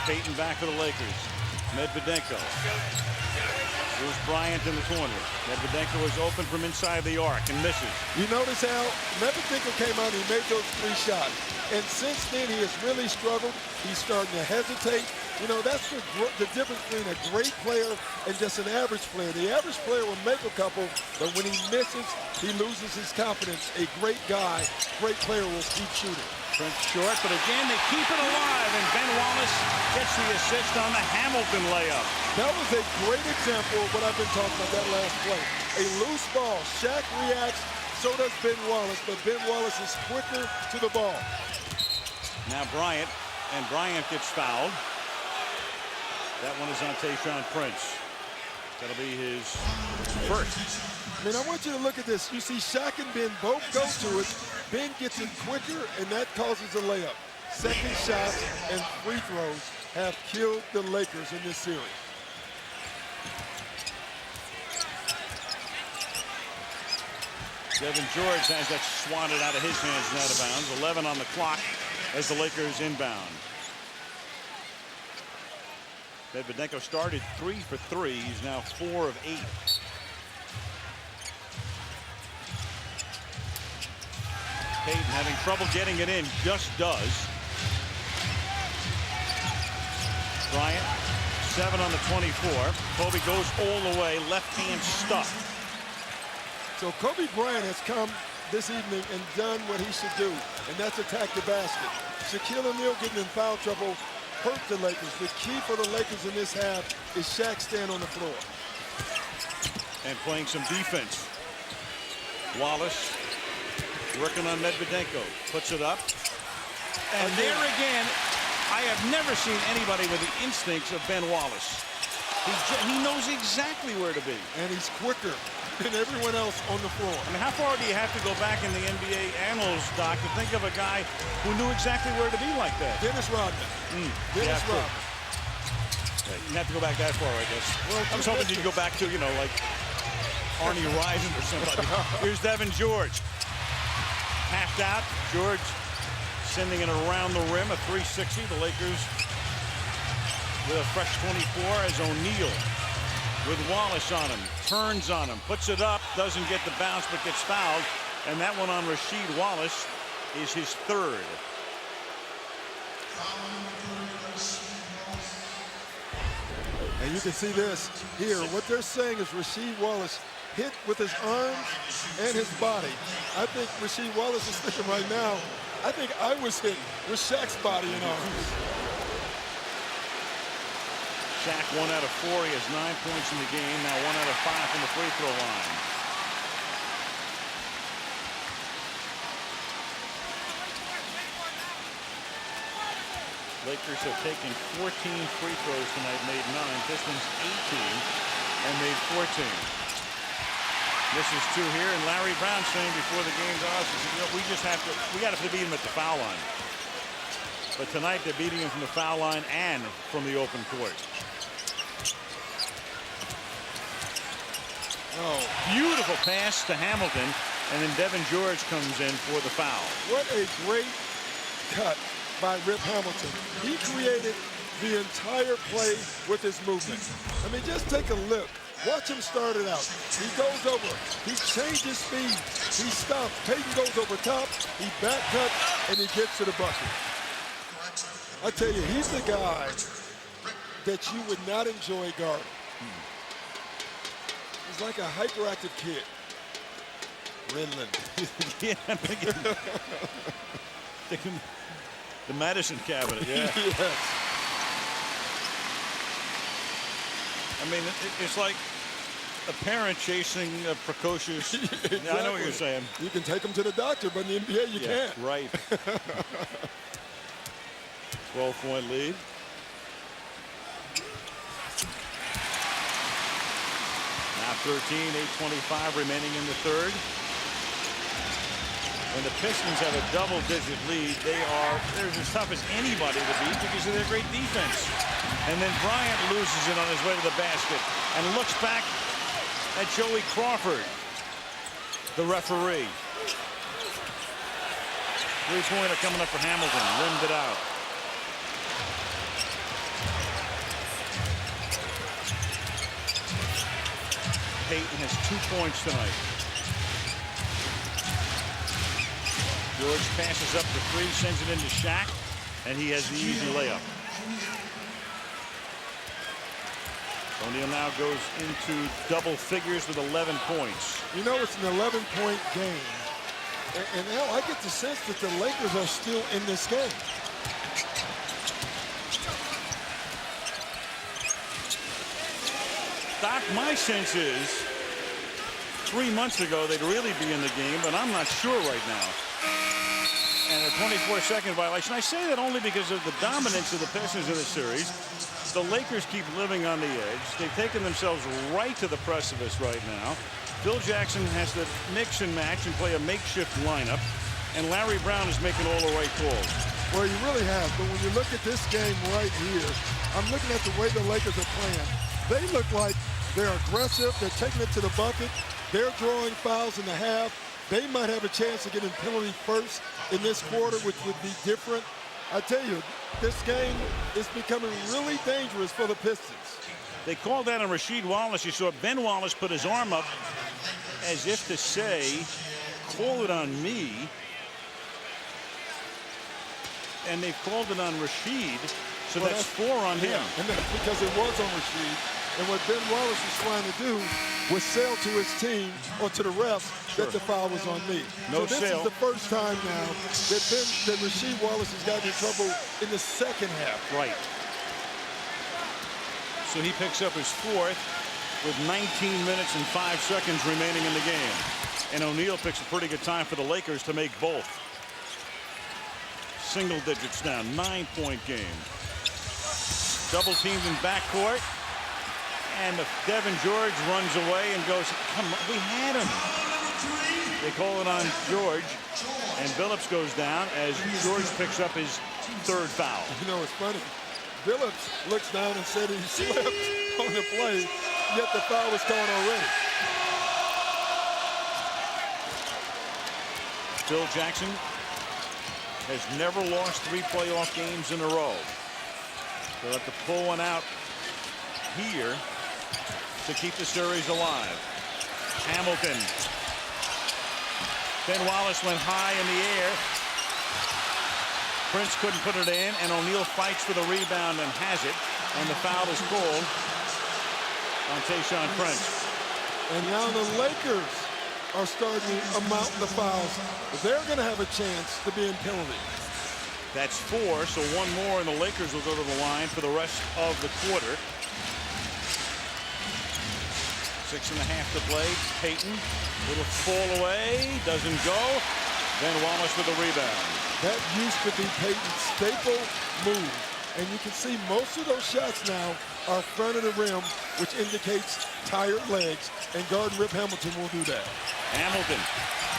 Payton back for the Lakers. Medvedenko. Here's Bryant in the corner. Medvedenko is open from inside the arc and misses. You notice how Medvedenko came out and he made those 3 shots. And since then, he has really struggled. He's starting to hesitate. You know, that's the difference between a great player and just an average player. The average player will make a couple, but when he misses, he loses his confidence. A great guy, great player will keep shooting. Prince short, but again, they keep it alive, and Ben Wallace gets the assist on the Hamilton layup. That was a great example of what I've been talking about that last play. A loose ball. Shaq reacts, so does Ben Wallace, but Ben Wallace is quicker to the ball. Now Bryant, and Bryant gets fouled. That one is on Tayshaun Prince. That'll be his first. I mean, I want you to look at this. You see Shaq and Ben both go to it. Ben gets it quicker, and that causes a layup. Second shots and free throws have killed the Lakers in this series. Devin George has that swatted out of his hands and out of bounds. 11 on the clock as the Lakers inbound. Medvedenko started 3 for 3. He's now 4 of 8. Payton having trouble getting it in, just does. Bryant, 7 on the 24. Kobe goes all the way, left hand stuck. So Kobe Bryant has come this evening and done what he should do, and that's attack the basket. Shaquille O'Neal getting in foul trouble hurt the Lakers. The key for the Lakers in this half is Shaq staying on the floor. And playing some defense. Wallace working on Medvedenko. Puts it up. And there again, I have never seen anybody with the instincts of Ben Wallace. He knows exactly where to be. And he's quicker than everyone else on the floor. I mean, how far do you have to go back in the NBA annals, Doc, to think of a guy who knew exactly where to be like that? Dennis Rodman. Dennis Rodman. Yeah, you have to go back that far, I guess. Well, I was hoping you'd go back to, you know, like Arnie Rison or somebody. Here's Devin George. Tapped out. George sending it around the rim, a 360. The Lakers with a fresh 24 as O'Neal with Wallace on him. Turns on him. Puts it up. Doesn't get the bounce, but gets fouled. And that one on Rasheed Wallace is his third. And you can see this here. What they're saying is Rasheed Wallace hit with his arms and his body. I think Rasheed Wallace is thinking right now, I think I was hit with Shaq's body and arms. Shaq 1 out of 4. He has 9 points in the game. Now 1 out of 5 from the free throw line. Lakers have taken 14 free throws tonight, made 9. Pistons 18 and made 14. This is 2 here, and Larry Brown saying before the game's off, you know, we got to beat him at the foul line. But tonight they're beating him from the foul line and from the open court. Oh, beautiful pass to Hamilton, and then Devin George comes in for the foul. What a great cut by Rip Hamilton. He created the entire play with his movement. I mean, just take a look. Watch him start it out. He goes over. He changes speed. He stops. Payton goes over top. He back cuts, and he gets to the bucket. I tell you, he's the guy that you would not enjoy guarding. He's like a hyperactive kid. Riddlin. Yeah, I'm thinking the medicine cabinet, yeah. Yes. I mean, it's like a parent chasing a precocious. Exactly. Yeah, I know what you're saying. You can take him to the doctor, but in the NBA you can't. Right. 12-point lead. Now 13, 8:25 remaining in the third. When the Pistons have a double-digit lead, they're as tough as anybody to beat because of their great defense. And then Bryant loses it on his way to the basket and looks back at Joey Crawford, the referee. Three-pointer coming up for Hamilton. Rimmed it out. Payton has 2 points tonight. George passes up the 3, sends it into Shaq, and he has the easy layup. O'Neal now goes into double figures with 11 points. You know, it's an 11-point game. And now I get the sense that the Lakers are still in this game. Doc, my sense is 3 months ago they'd really be in the game, but I'm not sure right now. And a 24-second violation. I say that only because of the dominance of the Pistons in the series. The Lakers keep living on the edge. They've taken themselves right to the precipice right now. Phil Jackson has to mix and match and play a makeshift lineup. And Larry Brown is making all the right calls. Well, you really have. But when you look at this game right here, I'm looking at the way the Lakers are playing. They look like they're aggressive. They're taking it to the bucket. They're drawing fouls in the half. They might have a chance to get a penalty first in this quarter, which would be different. I tell you, this game is becoming really dangerous for the Pistons. They called that on Rasheed Wallace. You saw Ben Wallace put his arm up as if to say, call it on me. And they've called it on Rasheed, so well, that's 4 on him. And that's because it was on Rasheed. And what Ben Wallace was trying to do was sell to his team or to the refs that the foul was on me. No so this sale. is the first time now that Rasheed Wallace has gotten in trouble in the second half. Right. So he picks up his 4th with 19 minutes and 5 seconds remaining in the game. And O'Neal picks a pretty good time for the Lakers to make both. Single digits now, 9-point game. Double teamed in backcourt. And Devin George runs away and goes, come on, we had him. They call it on George, and Billups goes down as George picks up his 3rd foul. You know, it's funny. Billups looks down and said he slipped on the play, yet the foul was called already. Phil Jackson has never lost 3 playoff games in a row. They'll have to pull one out here to keep the series alive. Hamilton. Ben Wallace went high in the air. Prince couldn't put it in, and O'Neal fights for the rebound and has it. And the foul is called on Tayshaun Prince. And now the Lakers are starting to amount the fouls. They're going to have a chance to be in penalty. That's 4, so 1 more, and the Lakers will go to the line for the rest of the quarter. 6.5 to play. Payton, little fall away, doesn't go. Ben Wallace with the rebound. That used to be Payton's staple move. And you can see most of those shots now are front of the rim, which indicates tired legs. And guard Rip Hamilton will do that. Hamilton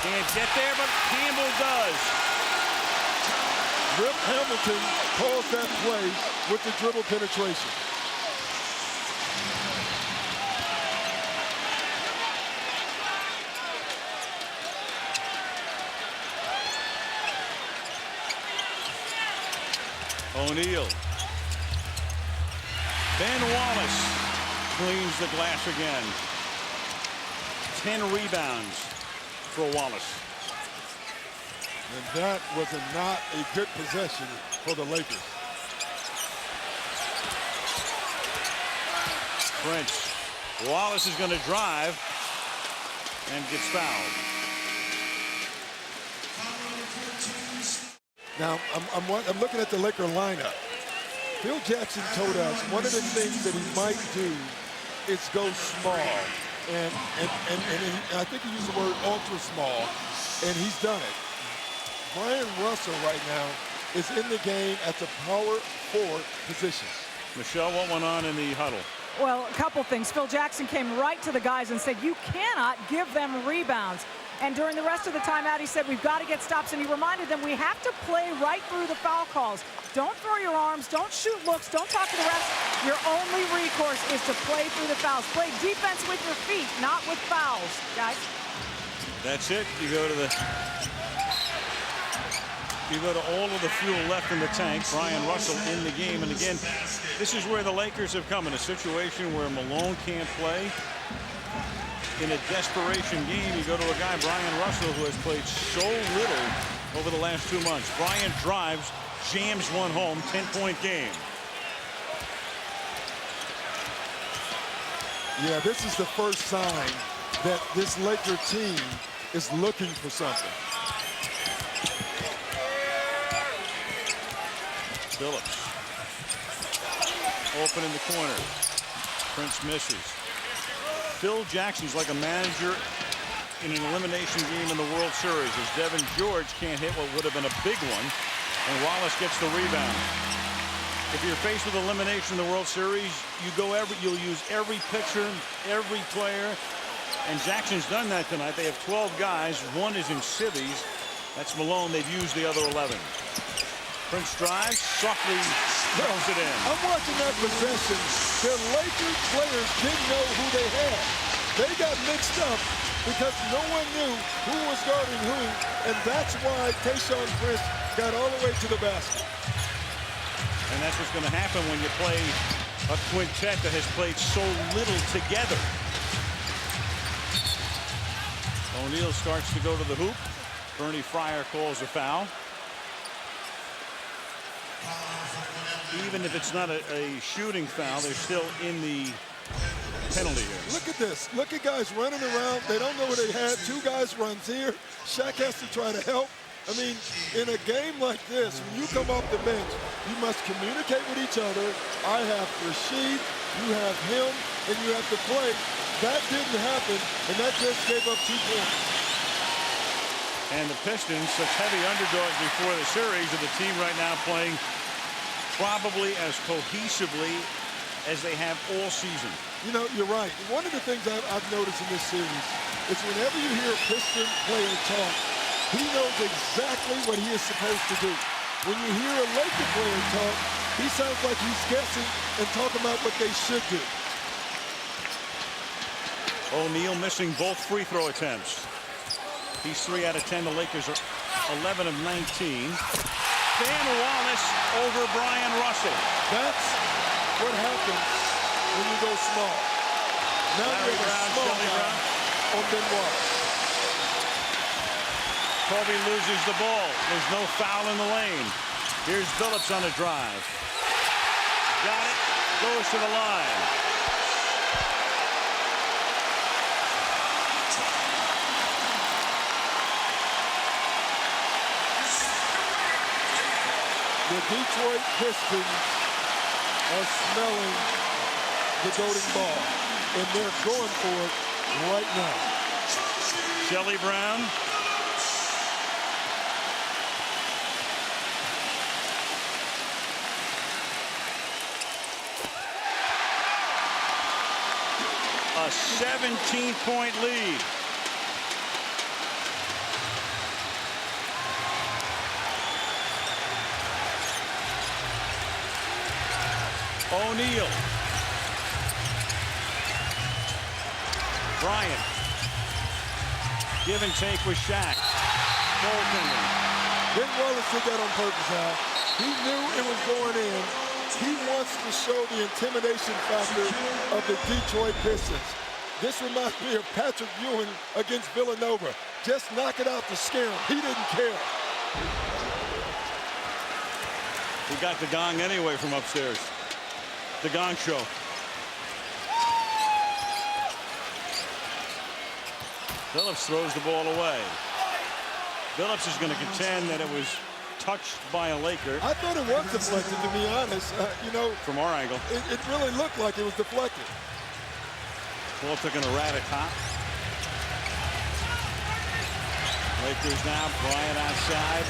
can't get there, but Campbell does. Rip Hamilton calls that play with the dribble penetration. O'Neal. Ben Wallace cleans the glass again. 10 rebounds for Wallace. And that was not a good possession for the Lakers. Prince. Wallace is going to drive and gets fouled. Now, I'm looking at the Laker lineup. Phil Jackson told us one of the things that he might do is go small. And I think he used the word ultra small, and he's done it. Brian Russell right now is in the game at the power forward position. Michelle, what went on in the huddle? Well, a couple things. Phil Jackson came right to the guys and said, you cannot give them rebounds. And during the rest of the timeout, he said, we've got to get stops. And he reminded them, we have to play right through the foul calls. Don't throw your arms. Don't shoot looks. Don't talk to the refs. Your only recourse is to play through the fouls. Play defense with your feet, not with fouls, guys. That's it. You go to all of the fuel left in the tank. Brian Russell in the game. And again, this is where the Lakers have come in a situation where Malone can't play. in a desperation game, you go to a guy, Brian Russell, who has played so little over the last 2 months. Bryant drives, jams one home, 10-point game. Yeah, this is the first sign that this Laker team is looking for something. Phillips. Open in the corner. Prince misses. Phil Jackson's like a manager in an elimination game in the World Series, as Devin George can't hit what would have been a big one, and Wallace gets the rebound. If you're faced with elimination in the World Series, you'll use every pitcher, every player, and Jackson's done that tonight. They have 12 guys. One is in civvies. That's Malone. They've used the other 11. Prince drives, softly throws it in. I'm watching that possession. The Lakers players didn't know who they had. They got mixed up because no one knew who was guarding who, and that's why Tayshaun Prince got all the way to the basket. And that's what's going to happen when you play a quintet that has played so little together. O'Neal starts to go to the hoop. Bernie Fryer calls a foul. Even if it's not a shooting foul, they're still in the penalty area. Look at this. Look at guys running around. They don't know what they had. Two guys runs here. Shaq has to try to help. I mean, in a game like this, when you come off the bench, you must communicate with each other. I have Rasheed, you have him, and you have to play. That didn't happen, and that just gave up 2 points. And the Pistons, such heavy underdogs before the series, are the team right now playing probably as cohesively as they have all season. You know, you're right. One of the things I've noticed in this series is whenever you hear a Piston player talk, he knows exactly what he is supposed to do. When you hear a Laker player talk, he sounds like he's guessing and talking about what they should do. O'Neal missing both free throw attempts. He's 3 out of 10. The Lakers are 11 of 19. Dan Wallace over Brian Russell. That's what happens when you go small. Now Larry you have Brown, a small Shelly guy Brown. on Ben Wallace. Kobe loses the ball. There's no foul in the lane. Here's Phillips on a drive. Got it. Goes to the line. The Detroit Pistons are smelling the golden ball, and they're going for it right now. Shelly Brown. A 17-point lead. O'Neal. Bryant. Give and take with Shaq. Goaltending. Ben Wallace did that on purpose, Al. He knew it was going in. He wants to show the intimidation factor of the Detroit Pistons. This reminds me of Patrick Ewing against Villanova. Just knock it out to scare him. He didn't care. He got the gong anyway from upstairs. The Gong Show. Phillips throws the ball away. Phillips is going to contend that it was touched by a Laker. I thought it was deflected, to be honest. You know, from our angle, it really looked like it was deflected. Ball took an erratic hop. Lakers now. Bryant outside.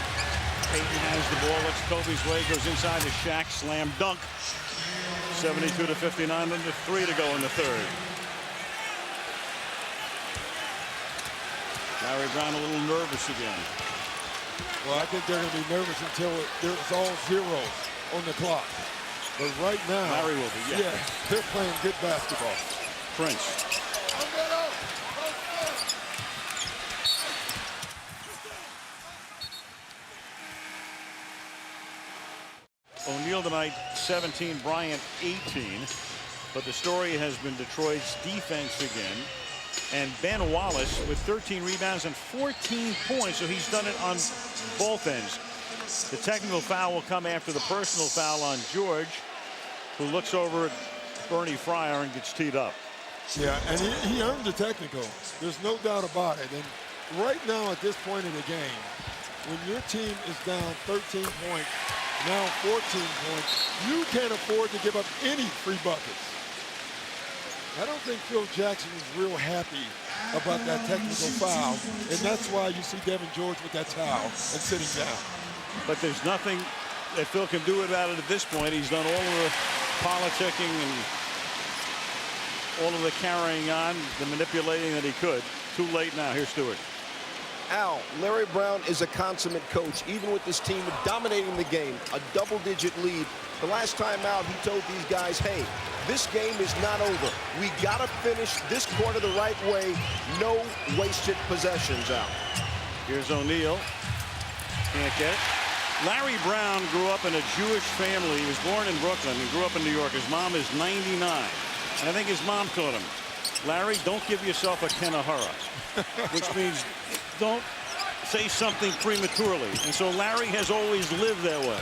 Payton has the ball. Looks Kobe's way. Goes inside to Shaq. Slam dunk. 72-59. Under 3 to go in the third. Larry Brown a little nervous again. Well, I think they're going to be nervous until there's all zeros on the clock. But right now, Larry will be, yeah. They're playing good basketball. Prince. O'Neal tonight 17, Bryant 18. But the story has been Detroit's defense again. And Ben Wallace with 13 rebounds and 14 points, so he's done it on both ends. The technical foul will come after the personal foul on George, who looks over at Bernie Fryer and gets teed up. Yeah, and he earned the technical. There's no doubt about it. And right now at this point in the game, when your team is down 13 points, now 14 points, you can't afford to give up any free buckets. I don't think Phil Jackson was real happy about that technical foul, and that's why you see Devin George with that towel and sitting down. But there's nothing that Phil can do about it at this point. He's done all of the politicking and all of the carrying on, the manipulating that he could. Too late now. Here's Stewart. Al, Larry Brown is a consummate coach, even with this team dominating the game, a double-digit lead. The last time out, he told these guys, hey, this game is not over. We got to finish this quarter the right way. No wasted possessions, Al. Here's O'Neal. Can't get it. Larry Brown grew up in a Jewish family. He was born in Brooklyn and grew up in New York. His mom is 99. And I think his mom taught him, Larry, don't give yourself a Kenahara, which means don't say something prematurely. And so Larry has always lived that way.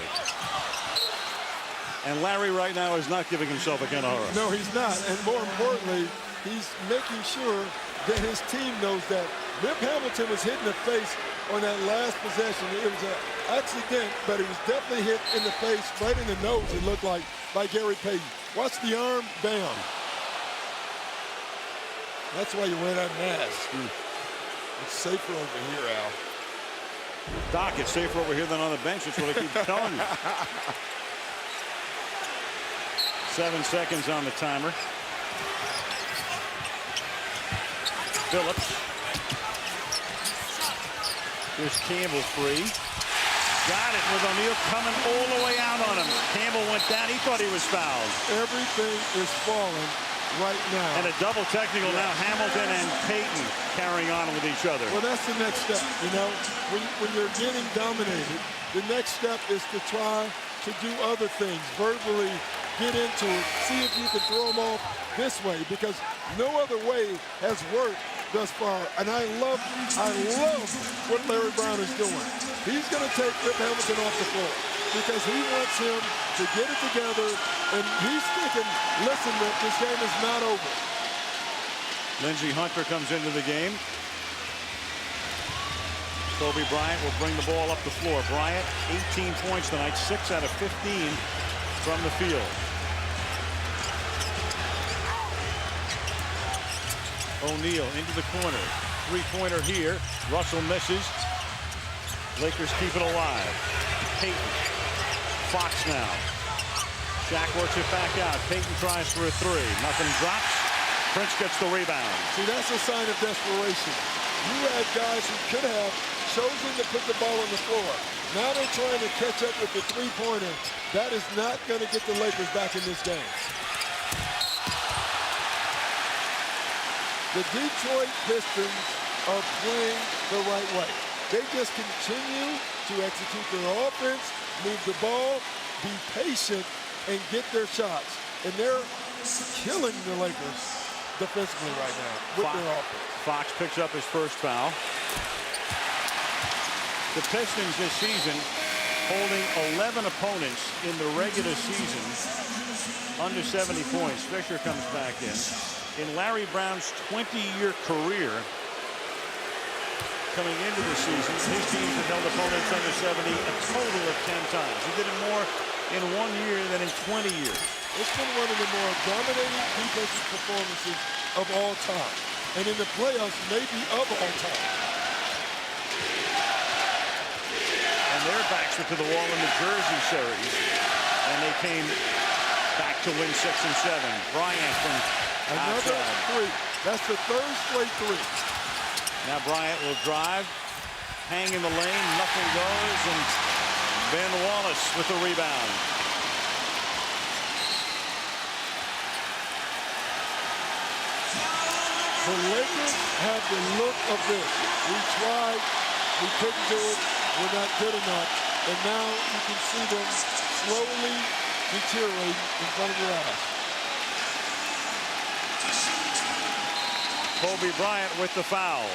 And Larry right now is not giving himself a Kenahara. No, he's not. And more importantly, he's making sure that his team knows that Rip Hamilton was hit in the face on that last possession. It was an accident, but he was definitely hit in the face, right in the nose, it looked like, by Gary Payton. Watch the arm, bam. That's why you wear that mask. It's safer over here, Al. Doc, it's safer over here than on the bench. That's what I keep telling you. 7 seconds on the timer. Phillips. Here's Campbell free. Got it with O'Neal coming all the way out on him. Campbell went down. He thought he was fouled. Everything is falling right now. And a double technical now. Hamilton and Payton carrying on with each other. Well, that's the next step. You know, when you're getting dominated, the next step is to try to do other things, verbally get into it, see if you can throw them off this way, because no other way has worked thus far. And I love what Larry Brown is doing. He's going to take Rip Hamilton off the floor because he wants him to get it together, and he's thinking, listen, Rip, this game is not over. Lindsey Hunter comes into the game. Kobe Bryant will bring the ball up the floor. Bryant, 18 points tonight, 6 out of 15 from the field. O'Neal into the corner. Three-pointer here. Russell misses. Lakers keep it alive. Payton. Fox now. Shaq works it back out. Payton tries for a three. Nothing drops. Prince gets the rebound. See, that's a sign of desperation. You had guys who could have chosen to put the ball on the floor. Now they're trying to catch up with the three-pointer. That is not going to get the Lakers back in this game. The Detroit Pistons are playing the right way. They just continue to execute their offense, move the ball, be patient, and get their shots. And they're killing the Lakers defensively right now with their offense. Fox picks up his first foul. The Pistons this season holding 11 opponents in the regular season under 70 points. Fisher comes back in. In Larry Brown's 20-year career, coming into the season, his teams have held opponents under 70 a total of 10 times. He did it more in 1 year than in 20 years. It's been one of the more dominating defensive performances of all time. And in the playoffs, maybe of all time. And their backs were to the wall in the Jersey series. And they came back to win 6 and 7. Bryant from another outside. Three. That's the third straight three. Now Bryant will drive, hang in the lane, nothing goes, and Ben Wallace with the rebound. The Lakers have the look of this. We tried, we couldn't do it, we're not good enough, and now you can see them slowly deteriorate in front of your eyes. Kobe Bryant with the foul.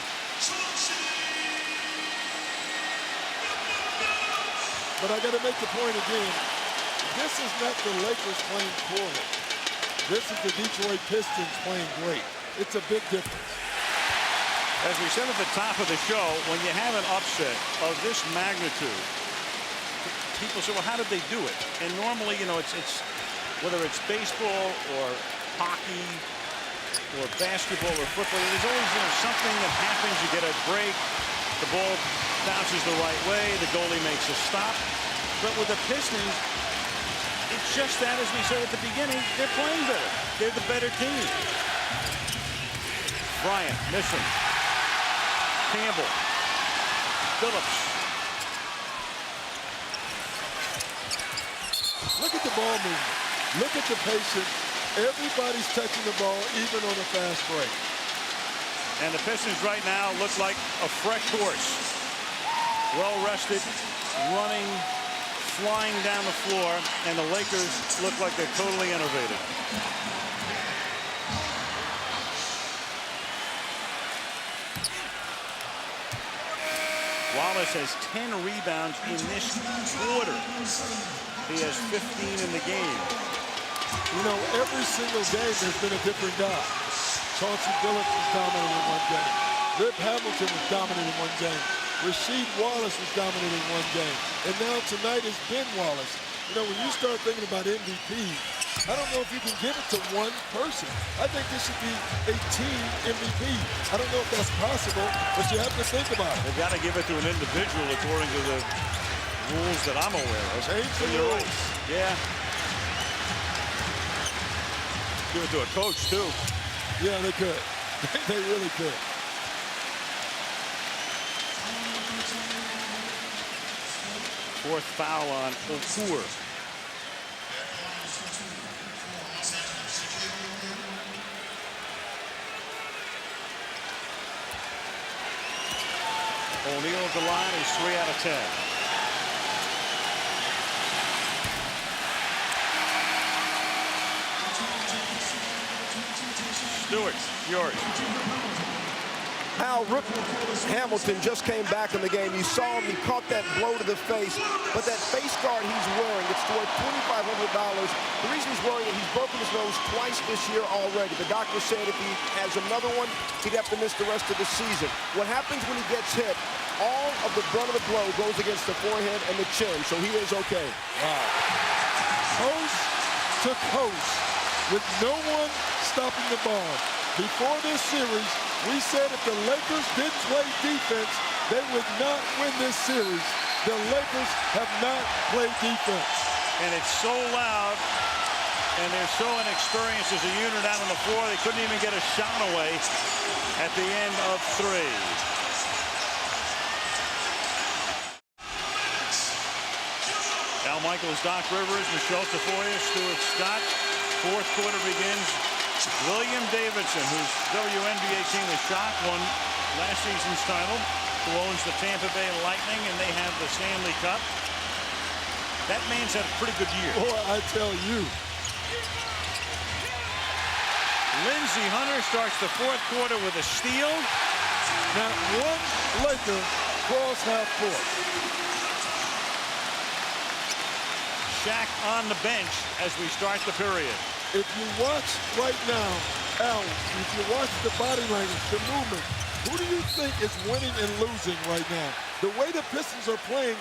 But I got to make the point again. This is not the Lakers playing poorly. This is the Detroit Pistons playing great. It's a big difference. As we said at the top of the show, when you have an upset of this magnitude, people say, well, how did they do it? And normally, you know, it's whether it's baseball or hockey or basketball or football, there's always, you know, something that happens. You get a break, the ball bounces the right way, the goalie makes a stop. But with the Pistons, it's just that, as we said at the beginning, they're playing better. They're the better team. Bryant missing. Campbell. Phillips. Look at the ball movement. Look at the patience. Everybody's touching the ball, even on a fast break. And the Pistons right now look like a fresh horse. Well rested, running, flying down the floor, and the Lakers look like they're totally innovative. Wallace has 10 rebounds in this quarter. He has 15 in the game. You know, every single game there's been a different guy. Chauncey Billups was dominant in one game. Rip Hamilton was dominant in one game. Rasheed Wallace was dominant in one game. And now tonight is Ben Wallace. You know, when you start thinking about MVP, I don't know if you can give it to one person. I think this should be a team MVP. I don't know if that's possible, but you have to think about it. They've got to give it to an individual according to the rules that I'm aware of. Change the You're rules. right. Yeah. Give it to a coach, too. Yeah, they could. They really could. Fourth foul on Okur. O'Neal at the line is 3 out of 10. Stewart, yours. Al, Rip Hamilton just came back in the game. You saw him, he caught that blow to the face, but that face guard he's wearing, it's worth $2,500. The reason he's wearing it, he's broken his nose twice this year already. The doctor said if he has another one, he'd have to miss the rest of the season. What happens when he gets hit, all of the brunt of the blow goes against the forehead and the chin, so he is okay. Wow. Coast to coast with no one stopping the ball. Before this series, we said if the Lakers didn't play defense, they would not win this series. The Lakers have not played defense. And it's so loud, and they're so inexperienced as a unit out on the floor, they couldn't even get a shot away at the end of 3. Al Michaels, Doc Rivers, Michelle Tafoya, Stuart Scott. Fourth quarter begins. William Davidson, whose WNBA team is shot, won last season's title, who owns the Tampa Bay Lightning, and they have the Stanley Cup. That man's had a pretty good year. Boy, I tell you. Lindsey Hunter starts the fourth quarter with a steal. Not one Laker cross half court. Shaq on the bench as we start the period. If you watch right now, Al, if you watch the body language, the movement, who do you think is winning and losing right now? The way the Pistons are playing,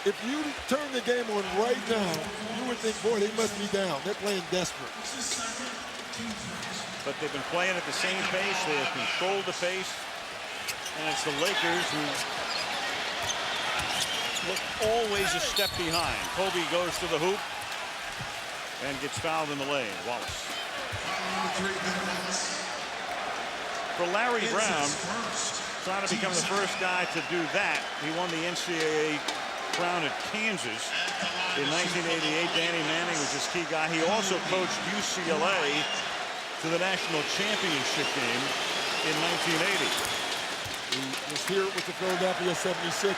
if you turn the game on right now, you would think, boy, they must be down. They're playing desperate. But they've been playing at the same pace. They have controlled the pace. And it's the Lakers who look always a step behind. Kobe goes to the hoop and gets fouled in the lane. Wallace. For Larry Brown, trying to become the first guy to do that. He won the NCAA crown at Kansas in 1988. Danny Manning was his key guy. He also coached UCLA to the national championship game in 1980. He was here with the Philadelphia 76ers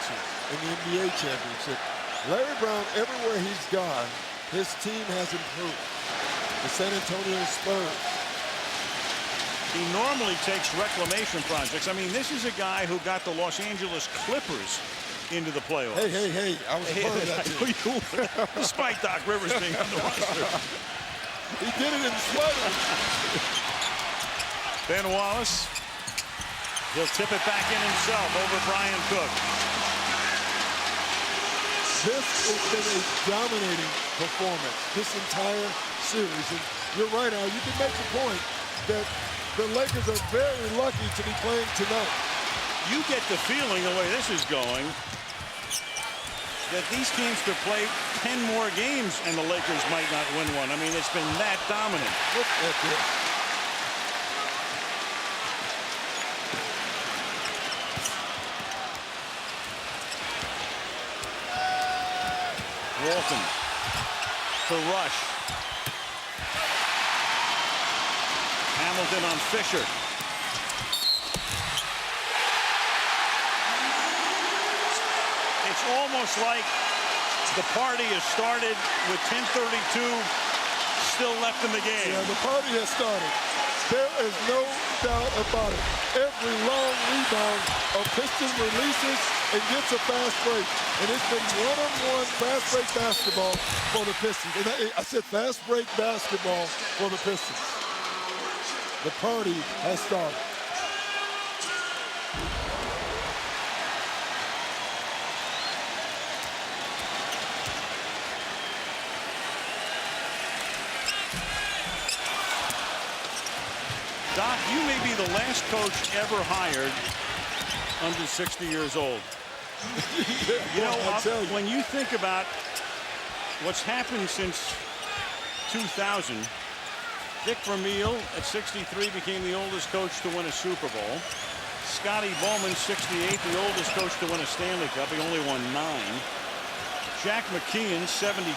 in the NBA championship. Larry Brown, everywhere he's gone, his team has improved. The San Antonio Spurs. He normally takes reclamation projects. I mean, this is a guy who got the Los Angeles Clippers into the playoffs. Hey, I was a part of that team. Despite Doc Rivers being on the roster. He did it in sweaters. Ben Wallace. He'll tip it back in himself over Brian Cook. This has been a dominating performance this entire series. And you're right, Al. You can make the point that the Lakers are very lucky to be playing tonight. You get the feeling, the way this is going, that these teams could play 10 more games and the Lakers might not win one. I mean, it's been that dominant. Look at this. Walton to Rush. Hamilton on Fisher. It's almost like the party has started with 10:32 still left in the game. Yeah, the party has started. There is no doubt about it. Every long rebound, a Piston releases and gets a fast break. And it's been one-on-one fast break basketball for the Pistons. And I said fast break basketball for the Pistons. The party has started. Doc, you may be the last coach ever hired under 60 years old. You know, when you think about what's happened since 2000, Dick Vermeil at 63 became the oldest coach to win a Super Bowl. Scotty Bowman, 68, the oldest coach to win a Stanley Cup. He only won 9. Jack McKeon, 72,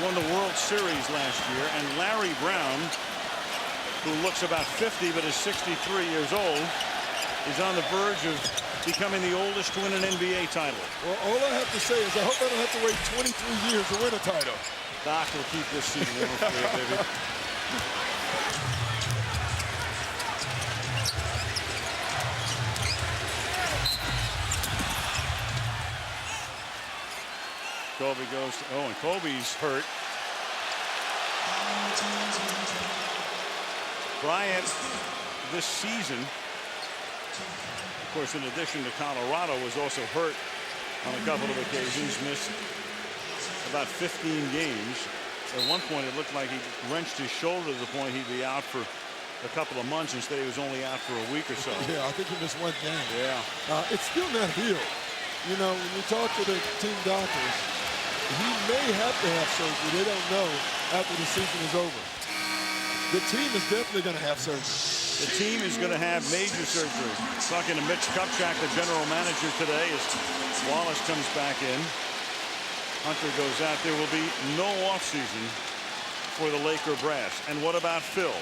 won the World Series last year. And Larry Brown, who looks about 50 but is 63 years old, is on the verge of becoming the oldest to win an NBA title. Well, all I have to say is I hope I don't have to wait 23 years to win a title. Doc will keep this season over for you, baby. Kobe goes to, oh, and Kobe's hurt. Bryant this season, of course, in addition to Colorado, was also hurt on a couple of occasions, missed about 15 games. At one point, it looked like he wrenched his shoulder to the point he'd be out for a couple of months. Instead, he was only out for a week or so. Yeah, I think he missed one game. Yeah. It's still not healed. You know, when you talk to the team doctors, he may have to have surgery. They don't know after the season is over. The team is definitely going to have surgery. The team is going to have major surgery. Talking to Mitch Kupchak, the general manager today, as Wallace comes back in. Hunter goes out. There will be no offseason for the Laker brass. And what about Phil?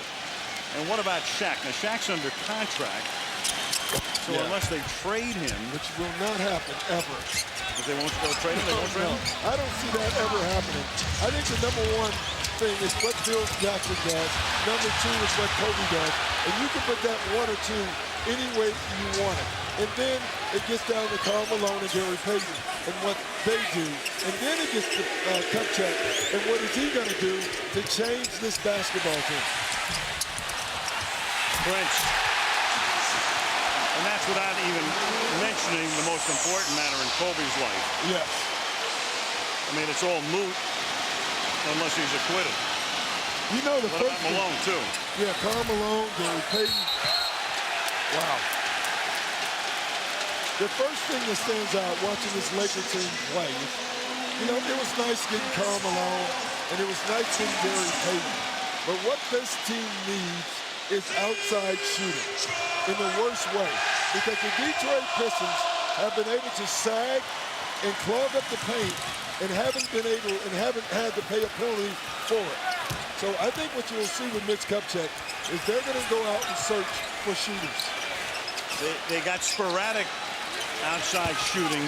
And what about Shaq? Now, Shaq's under contract, so unless they trade him, which will not happen ever. If they won't go trade him, they won't trade him? I don't see that ever happening. I think the number one thing is what Phil Jackson does. Number two is what Kobe does. And you can put that one or two any way you want it. And then it gets down to Karl Malone and Gary Payton and what they do. And then it gets to Kupchak. And what is he going to do to change this basketball team? Prince. And that's without even mentioning the most important matter in Kobe's life. Yes. I mean, it's all moot unless he's acquitted. You know the what first about Malone, too? Yeah, Karl Malone, Gary Payton. Wow. The first thing that stands out watching this Laker team play is, you know, it was nice getting Karl Malone, and it was nice getting Gary Payton. But what this team needs is outside shooting in the worst way, because the Detroit Pistons have been able to sag and clog up the paint and haven't had to pay a penalty for it. So I think what you'll see with Mitch Kupchak is they're going to go out and search for shooters. They got sporadic outside shooting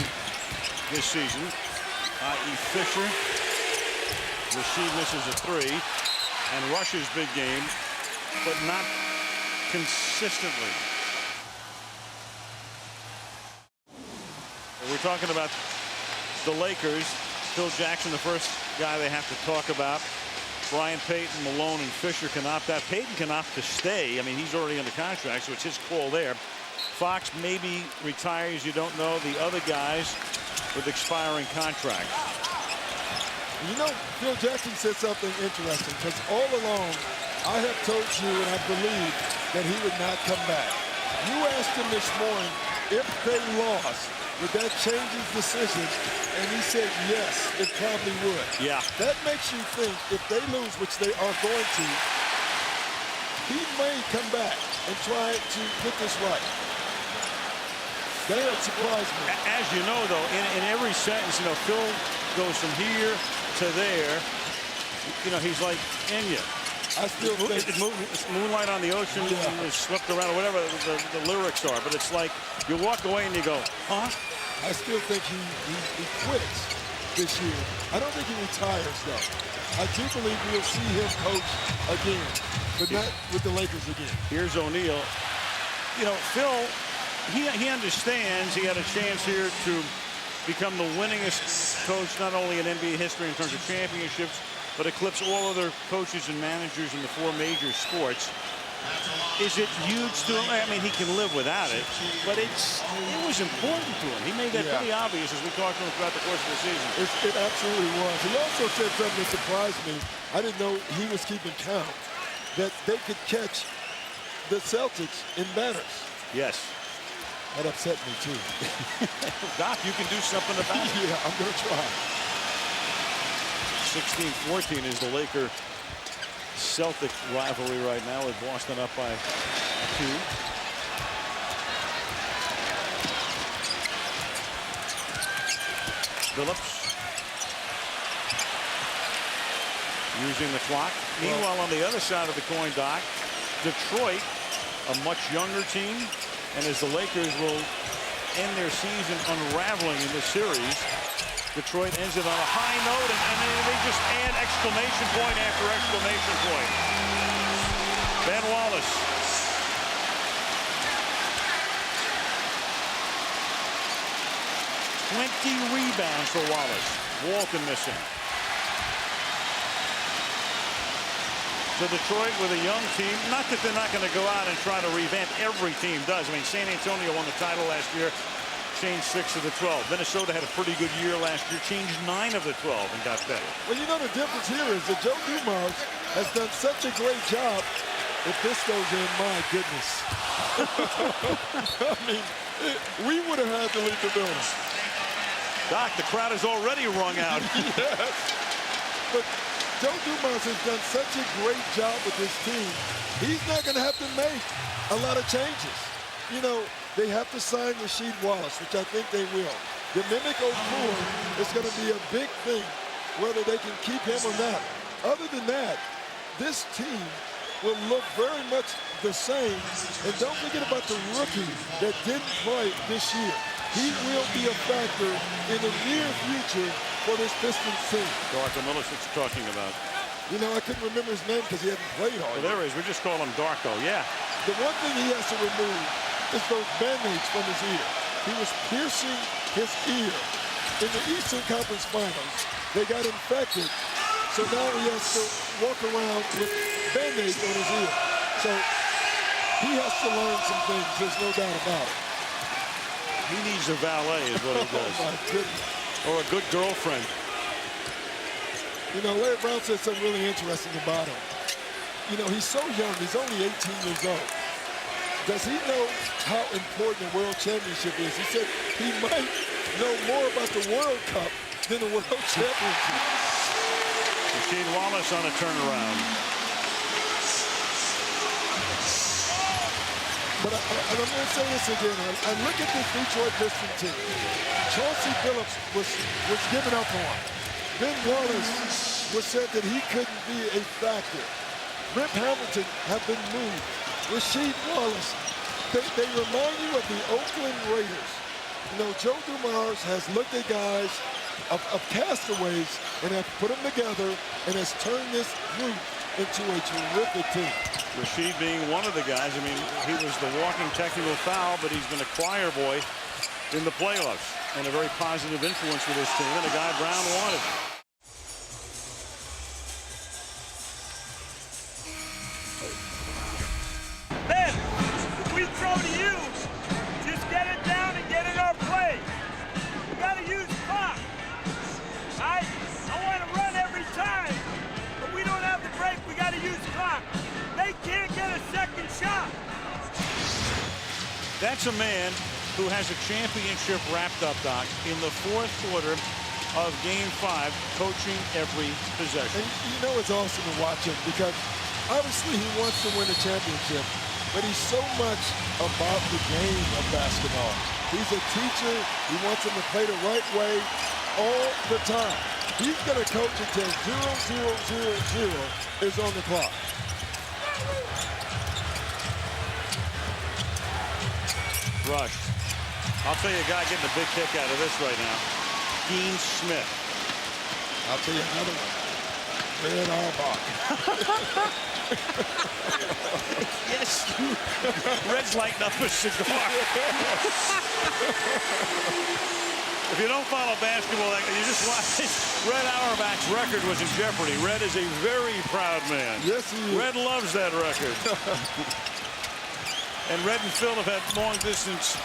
this season, i.e. Fisher. Rasheed misses a 3, and Rush's big game, but not consistently. We're talking about the Lakers. Phil Jackson, the first guy they have to talk about. Brian Payton, Malone, and Fisher can opt out. Payton can opt to stay. I mean, he's already under contract, so it's his call there. Fox maybe retires. You don't know. The other guys with expiring contracts. You know, Phil Jackson said something interesting, because all along I have told you and I believe that he would not come back. You asked him this morning if they lost, would that change his decision? And he said yes, it probably would. Yeah. That makes you think if they lose, which they are going to, he may come back and try to get this right. That would surprise me. As you know, though, in every sentence, you know, Phil goes from here to there. You know, he's like Enya. I still think it's Moonlight on the Ocean, is slipped around, or whatever the lyrics are. But it's like you walk away and you go, huh? I still think he quits this year. I don't think he retires, though. I do believe we'll see him coach again, but not with the Lakers again. Here's O'Neal. You know, Phil, he understands he had a chance here to become the winningest coach, not only in NBA history in terms of championships, but eclipse all other coaches and managers in the 4 major sports. Is it huge to him? I mean, he can live without it, but it was important to him. He made that pretty obvious as we talked to him throughout the course of the season. It absolutely was. He also said something that surprised me. I didn't know he was keeping count, that they could catch the Celtics in banners. Yes. That upset me, too. Doc, you can do something about it. Yeah, I'm going to try. 16-14 is the Laker-Celtic rivalry right now, with Boston up by 2. Phillips using the clock. Meanwhile, on the other side of the coin, Doc, Detroit, a much younger team, and as the Lakers will end their season unraveling in this series, Detroit ends it on a high note, and they just add exclamation point after exclamation point. Ben Wallace. "20 rebounds for Wallace. Walton missing. So Detroit with a young team. Not that they're not going to go out and try to revamp. Every team does. I mean, San Antonio won the title last year. Changed 6 of the 12. Minnesota had a pretty good year last year. Changed 9 of the 12 and got better. Well, you know, the difference here is that Joe Dumars has done such a great job. If this goes in, my goodness. I mean, we would have had to leave the building. Doc, the crowd is already wrung out. Yes. But Joe Dumars has done such a great job with this team. He's not going to have to make a lot of changes. You know, they have to sign Rasheed Wallace, which I think they will. The Mimic Okur is going to be a big thing, whether they can keep him or not. Other than that, this team will look very much the same. And don't forget about the rookie that didn't play this year. He will be a factor in the near future for this Pistons team. Darko Milicic talking about. You know, I couldn't remember his name because he hadn't played all year. There he is. We just call him Darko. Yeah. The one thing he has to remove is those band-aids from his ear. He was piercing his ear. In the Eastern Conference Finals, they got infected, so now he has to walk around with band-aids on his ear. So he has to learn some things, there's no doubt about it. He needs a valet is what he does. Oh, my goodness. Or a good girlfriend. You know, Larry Brown said something really interesting about him. You know, he's so young, he's only 18 years old. Does he know how important the World Championship is? He said he might know more about the World Cup than the World Championship. Rasheed Wallace on a turnaround. But I'm going to say this again. I look at this Detroit Pistons team. Chauncey Billups was given up on. Ben Wallace was said that he couldn't be a factor. Rip Hamilton have been moved. Rasheed Wallace, they remind you of the Oakland Raiders. You know, Joe Dumars has looked at guys of castaways and have put them together and has turned this group into a terrific team. Rasheed being one of the guys. I mean, he was the walking technical foul, but he's been a choir boy in the playoffs and a very positive influence for this team, and a guy Brown wanted. Ben, if we throw to you, just get it down and get in our play. We got to use clock. I want to run every time, but we don't have the break. We got to use clock. They can't get a second shot. That's a man who has a championship wrapped up, Doc, in the fourth quarter of Game 5, coaching every possession. And you know it's awesome to watch him because obviously he wants to win a championship, but he's so much about the game of basketball. He's a teacher. He wants them to play the right way all the time. He's going to coach until 0-0-0-0 is on the clock. Rush. I'll tell you a guy getting a big kick out of this right now. Dean Smith. I'll tell you another one. Red Auerbach. Yes, you. Red's lighting up a cigar. If you don't follow basketball, you just watch. Red Auerbach's record was in jeopardy. Red is a very proud man. Yes, he is. Red loves that record. And Red and Phil have had long-distance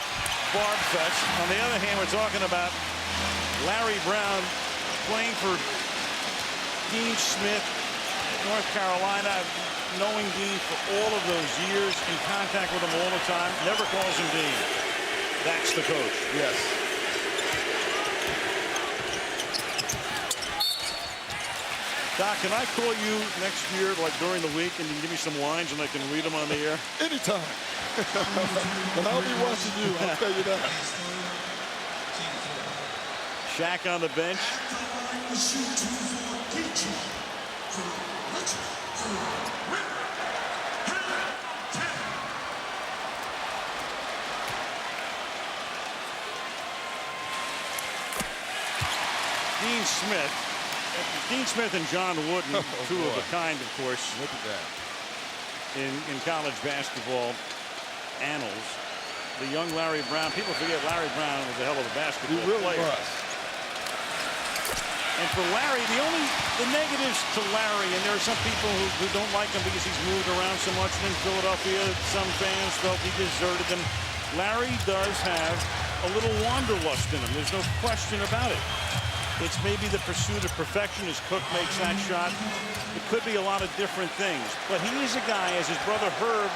barb fest. On the other hand, we're talking about Larry Brown playing for Dean Smith, North Carolina, knowing Dean for all of those years, in contact with him all the time, never calls him Dean. That's the coach. Yes. Doc, can I call you next year, like during the week, and you can give me some lines and I can read them on the air? Anytime. But I'll be watching you, I'll tell you that. Shaq on the bench. Dean Smith and John Wooden, two of a kind, of course. Look at that. In college basketball annals. The young Larry Brown. People forget Larry Brown was a hell of a basketball He really player. was. And for Larry, the negatives to Larry, and there are some people who don't like him because he's moved around so much in Philadelphia. Some fans felt he deserted them. Larry does have a little wanderlust in him. There's no question about it. It's maybe the pursuit of perfection as Cook makes that shot. It could be a lot of different things. But he is a guy, as his brother Herb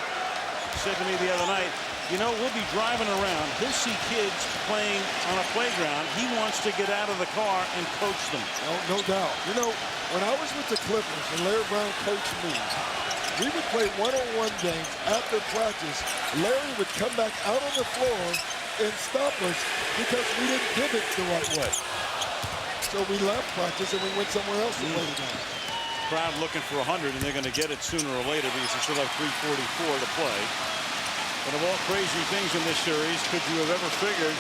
said to me the other night, you know, we'll be driving around. He'll see kids playing on a playground. He wants to get out of the car and coach them. No doubt. You know, when I was with the Clippers and Larry Brown coached me, we would play one-on-one games after practice. Larry would come back out on the floor and stop us because we didn't pivot the right way. So we left practice and we went somewhere else to play the game. Crowd looking for 100, and they're going to get it sooner or later because they still have 3:44 to play. But of all crazy things in this series, could you have ever figured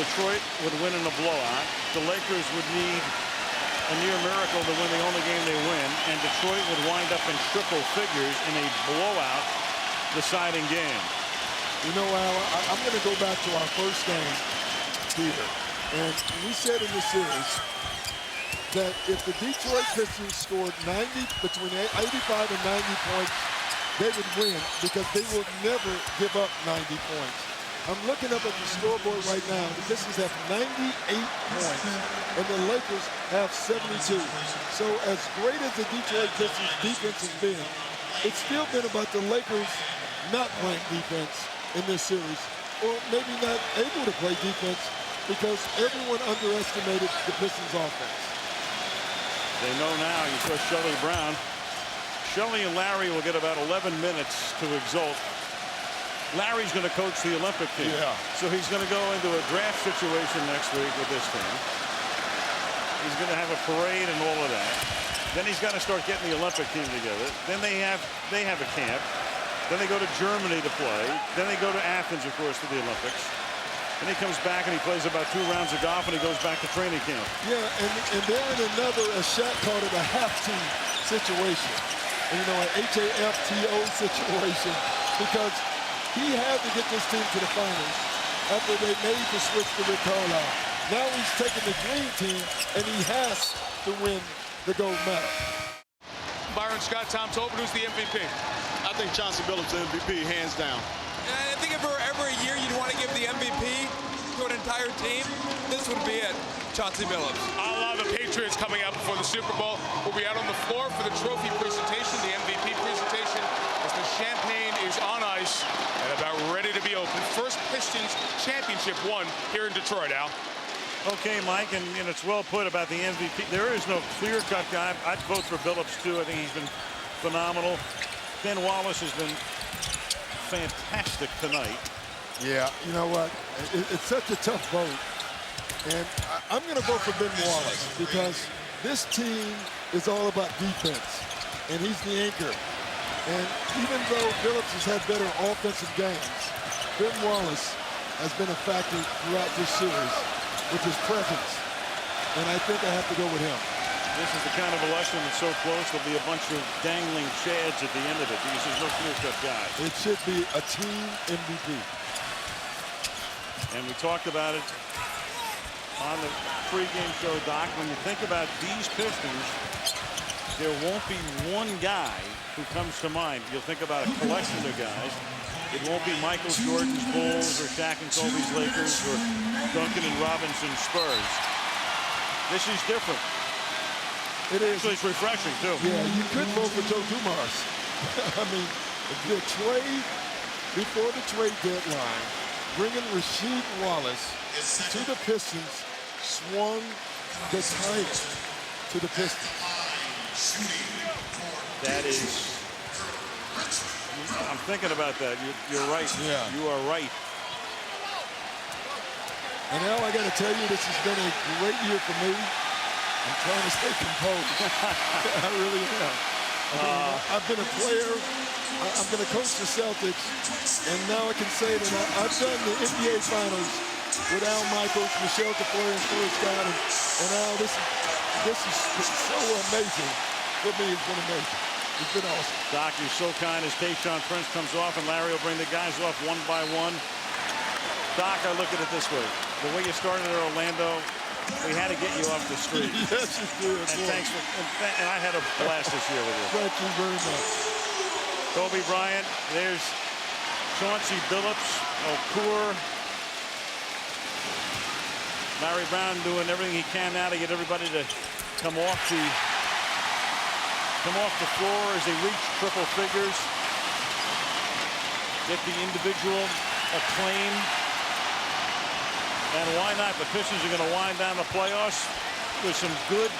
Detroit would win in a blowout? The Lakers would need a near miracle to win the only game they win, and Detroit would wind up in triple figures in a blowout deciding game. You know, Al, I'm going to go back to our first game, Peter. And we said in the series that if the Detroit Pistons scored between 85 and 90 points, they would win because they will never give up 90 points. I'm looking up at the scoreboard right now. The Pistons have 98 points, and the Lakers have 72. So as great as the Detroit Pistons defense has been, it's still been about the Lakers not playing defense in this series, or maybe not able to play defense because everyone underestimated the Pistons offense. They know now. You saw Shelley Brown. Shelley and Larry will get about 11 minutes to exult. Larry's going to coach the Olympic team. Yeah. So he's going to go into a draft situation next week with this team. He's going to have a parade and all of that. Then he's got to start getting the Olympic team together. Then they have a camp. Then they go to Germany to play. Then they go to Athens, of course, for the Olympics. And he comes back and he plays about 2 rounds of golf and he goes back to training camp. Yeah, and they're in another, as Shaq called it, a half team situation. you know, an HAFTO situation because he had to get this team to the finals after they made the switch to Rick Carlisle. Now he's taking the dream team, and he has to win the gold medal. Byron Scott, Tom Tobin, who's the MVP? I think Chauncey Billups the MVP, hands down. I think if every year you'd want to give the MVP to an entire team, this would be it. Chauncey Billups. A lot of the Patriots coming out before the Super Bowl will be out on the floor for the trophy presentation, the MVP presentation, as the champagne is on ice and about ready to be opened. First Pistons championship won here in Detroit, Al. Okay, Mike, and it's well put about the MVP. There is no clear-cut guy. I'd vote for Billups, too. I think he's been phenomenal. Ben Wallace has been fantastic tonight. Yeah, you know what? It's such a tough vote. And I'm going to vote for Ben Wallace because this team is all about defense, and he's the anchor. And even though Billups has had better offensive games, Ben Wallace has been a factor throughout this series with his presence. And I think I have to go with him. This is the kind of election that's so close, there'll be a bunch of dangling chads at the end of it because there's no clear-cut guy. It should be a team MVP. And we talked about it on the pregame show, Doc. When you think about these Pistons, there won't be one guy who comes to mind. You'll think about a collection of guys. It won't be Michael Jordan's Bulls or Shaq and Kobe's Lakers or Duncan and Robinson's Spurs. This is different. It is. Actually, it's refreshing, too. Yeah, you could vote for Joe Dumars. I mean, the trade, before the trade deadline, bringing Rasheed Wallace to the Pistons swung the title to the Pistons. That is, I'm thinking about that. You're right. Yeah. You are right. And now I got to tell you, this has been a great year for me. I'm trying to stay composed. I really am. I've been a player. I'm going to coach the Celtics. And now I can say that I've done the NBA Finals with Al Michaels, Michelle Tafoya, and Phil Scott. And Al, this is so amazing. For me, it's been amazing. It's been awesome. Doc, you're so kind as Tayshaun Prince comes off, and Larry will bring the guys off one by one. Doc, I look at it this way. The way you started at Orlando, we had to get you off the street. Yes, you did. And thanks for, and I had a blast this year with you. Thank you very much. Kobe Bryant, there's Chauncey Billups, Okur, Larry Brown doing everything he can now to get everybody to come off the floor as they reach triple figures. Get the individual acclaim. And why not? The Pistons are going to wind down the playoffs with some good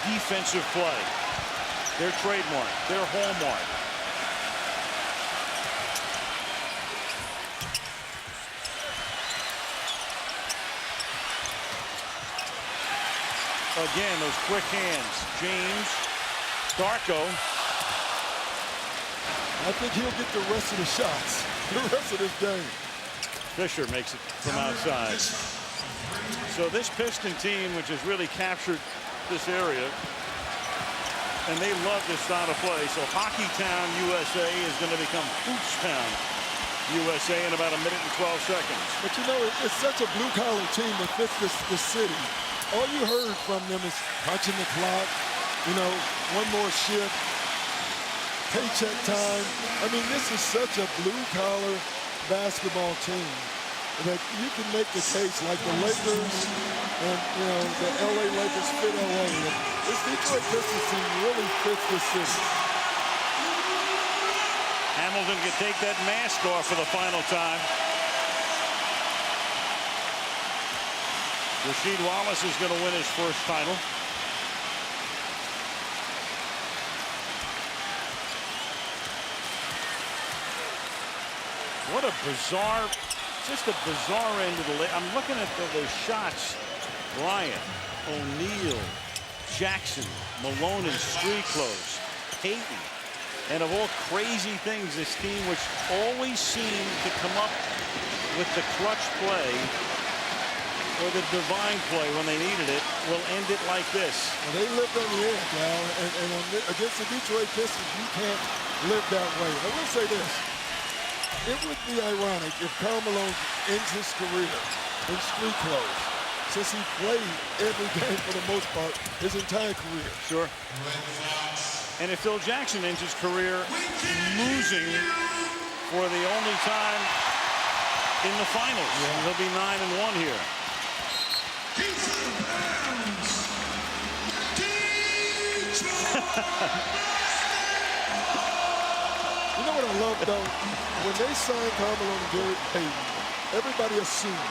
defensive play. Their trademark, their hallmark. Again, those quick hands. James, Darko. I think he'll get the rest of the shots, the rest of this game. Fisher makes it from outside. So this Piston team, which has really captured this area, and they love this style of play. So Hockey Town, USA is going to become Hoops Town, USA in about a minute and 12 seconds. But you know, it's such a blue-collar team that fits this city. All you heard from them is punching the clock, you know, one more shift, paycheck time. I mean, this is such a blue-collar basketball team that you can make the case like the Lakers and, you know, the LA Lakers fit LA. This Detroit Pistons team really fits this city. Hamilton can take that mask off for the final time. Rasheed Wallace is going to win his first title. What a bizarre, just a bizarre end of the. I'm looking at those shots. Bryant, O'Neal, Jackson, Malone in street clothes, Payton. And of all crazy things, this team, which always seemed to come up with the clutch play, or the divine play when they needed it will end it like this. Well, they lived on the edge, Al, and against the Detroit Pistons, you can't live that way. I will say this. It would be ironic if Karl Malone ends his career in street clothes, since he played every game for the most part his entire career. Sure. And if Phil Jackson ends his career losing for the only time in the finals, he'll be 9-1 here. You know what I love, though? When they signed Karl Malone and Gary Payton, everybody assumed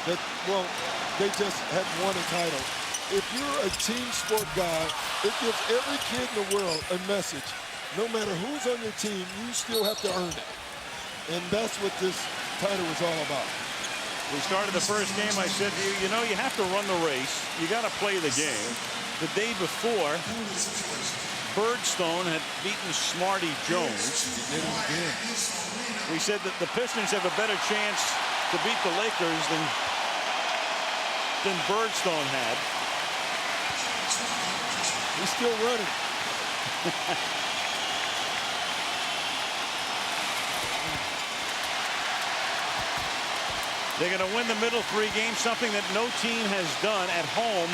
that, well, they just had won a title. If you're a team sport guy, it gives every kid in the world a message. No matter who's on your team, you still have to earn it. And that's what this title is all about. We started the first game, I said to you, you know, you have to run the race. You got to play the game. The day before, Birdstone had beaten Smarty Jones. We said that the Pistons have a better chance to beat the Lakers than Birdstone had. He's still running. They're going to win the middle 3 games, something that no team has done at home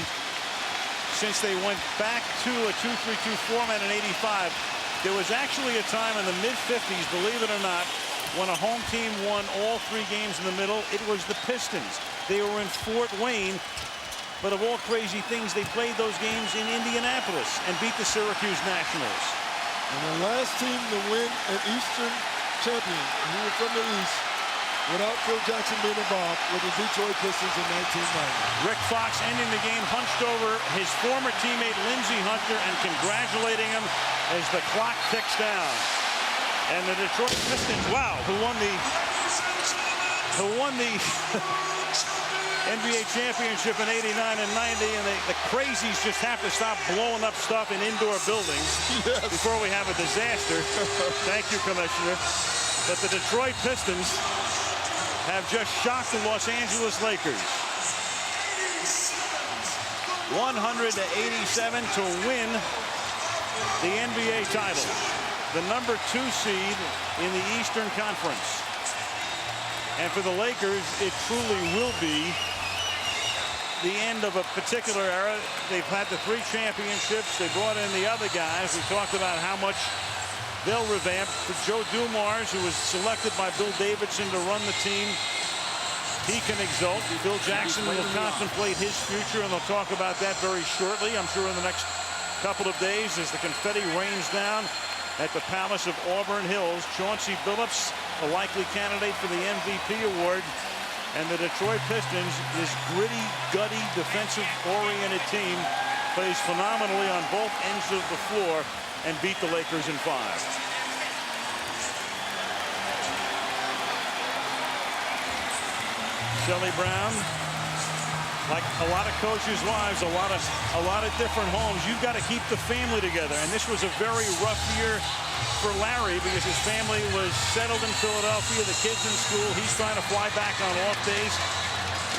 since they went back to a 2-3-2 format in '85. There was actually a time in the mid-50s, believe it or not, when a home team won all 3 games in the middle. It was the Pistons. They were in Fort Wayne, but of all crazy things, they played those games in Indianapolis and beat the Syracuse Nationals. And the last team to win an Eastern champion, who were from the East, without Phil Jackson being involved, with the Detroit Pistons in 1990. Rick Fox ending the game, hunched over his former teammate Lindsey Hunter and congratulating him as the clock ticks down. And the Detroit Pistons, wow, who won the NBA championship in '89 and '90, and the crazies just have to stop blowing up stuff in indoor buildings before we have a disaster. Thank you, Commissioner. But the Detroit Pistons have just shocked the Los Angeles Lakers. 100-87 to win the NBA title. The number 2 seed in the Eastern Conference. And for the Lakers, it truly will be the end of a particular era. They've had the 3 championships. They brought in the other guys. We talked about how much they'll revamp. For Joe Dumars, who was selected by Bill Davidson to run the team, he can exult. Bill Jackson will contemplate his future, and they'll talk about that very shortly, I'm sure, in the next couple of days as the confetti rains down at the Palace of Auburn Hills. Chauncey Billups, a likely candidate for the MVP award. And the Detroit Pistons, this gritty, gutty, defensive-oriented team, plays phenomenally on both ends of the floor and beat the Lakers in 5. Shelly Brown, like a lot of coaches' wives, a lot of different homes. You've got to keep the family together, and this was a very rough year for Larry because his family was settled in Philadelphia, the kids in school. He's trying to fly back on off days,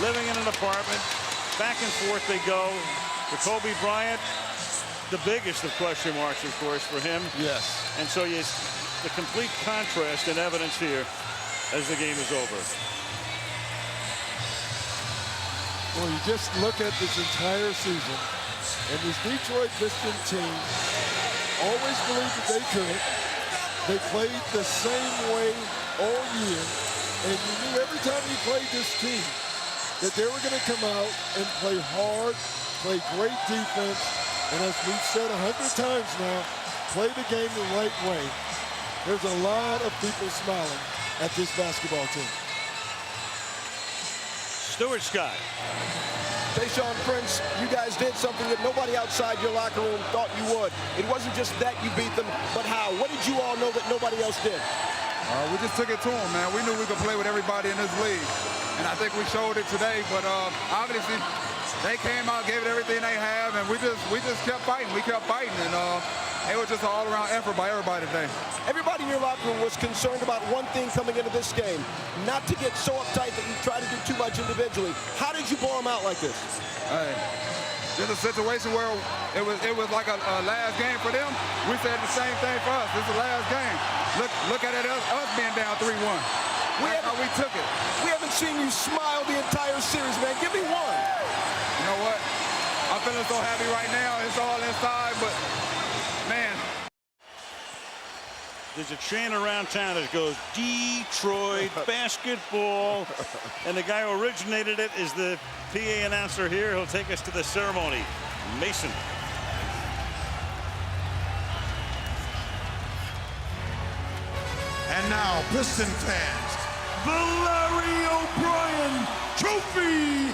living in an apartment. Back and forth they go. For Kobe Bryant, the biggest of question marks, of course, for him. Yes. And so the complete contrast and evidence here as the game is over. Well, you just look at this entire season, and this Detroit Pistons team always believed that they could. They played the same way all year, and you knew every time you played this team that they were going to come out and play hard, play great defense, and as we've said 100 times now, play the game the right way. There's a lot of people smiling at this basketball team. Stuart Scott. Tayshaun Prince, you guys did something that nobody outside your locker room thought you would. It wasn't just that you beat them, but how? What did you all know that nobody else did? We just took it to them, man. We knew we could play with everybody in this league. And I think we showed it today, but obviously they came out, gave it everything they have, and we just kept fighting. We kept fighting, and it was just an all-around effort by everybody today. Everybody in your locker room was concerned about one thing coming into this game, not to get so uptight that you try to do too much individually. How did you blow them out like this? Hey, just a situation where it was like a last game for them. We said the same thing for us. This is the last game. Look at it, us being down 3-1. That's how we took it. We haven't seen you smile the entire series, man. Give me one. You know what? I'm feeling so happy right now. It's all inside, but man. There's a chain around town that goes Detroit basketball, and the guy who originated it is the PA announcer here. He'll take us to the ceremony. Mason. And now, Piston fans, the Larry O'Brien Trophy.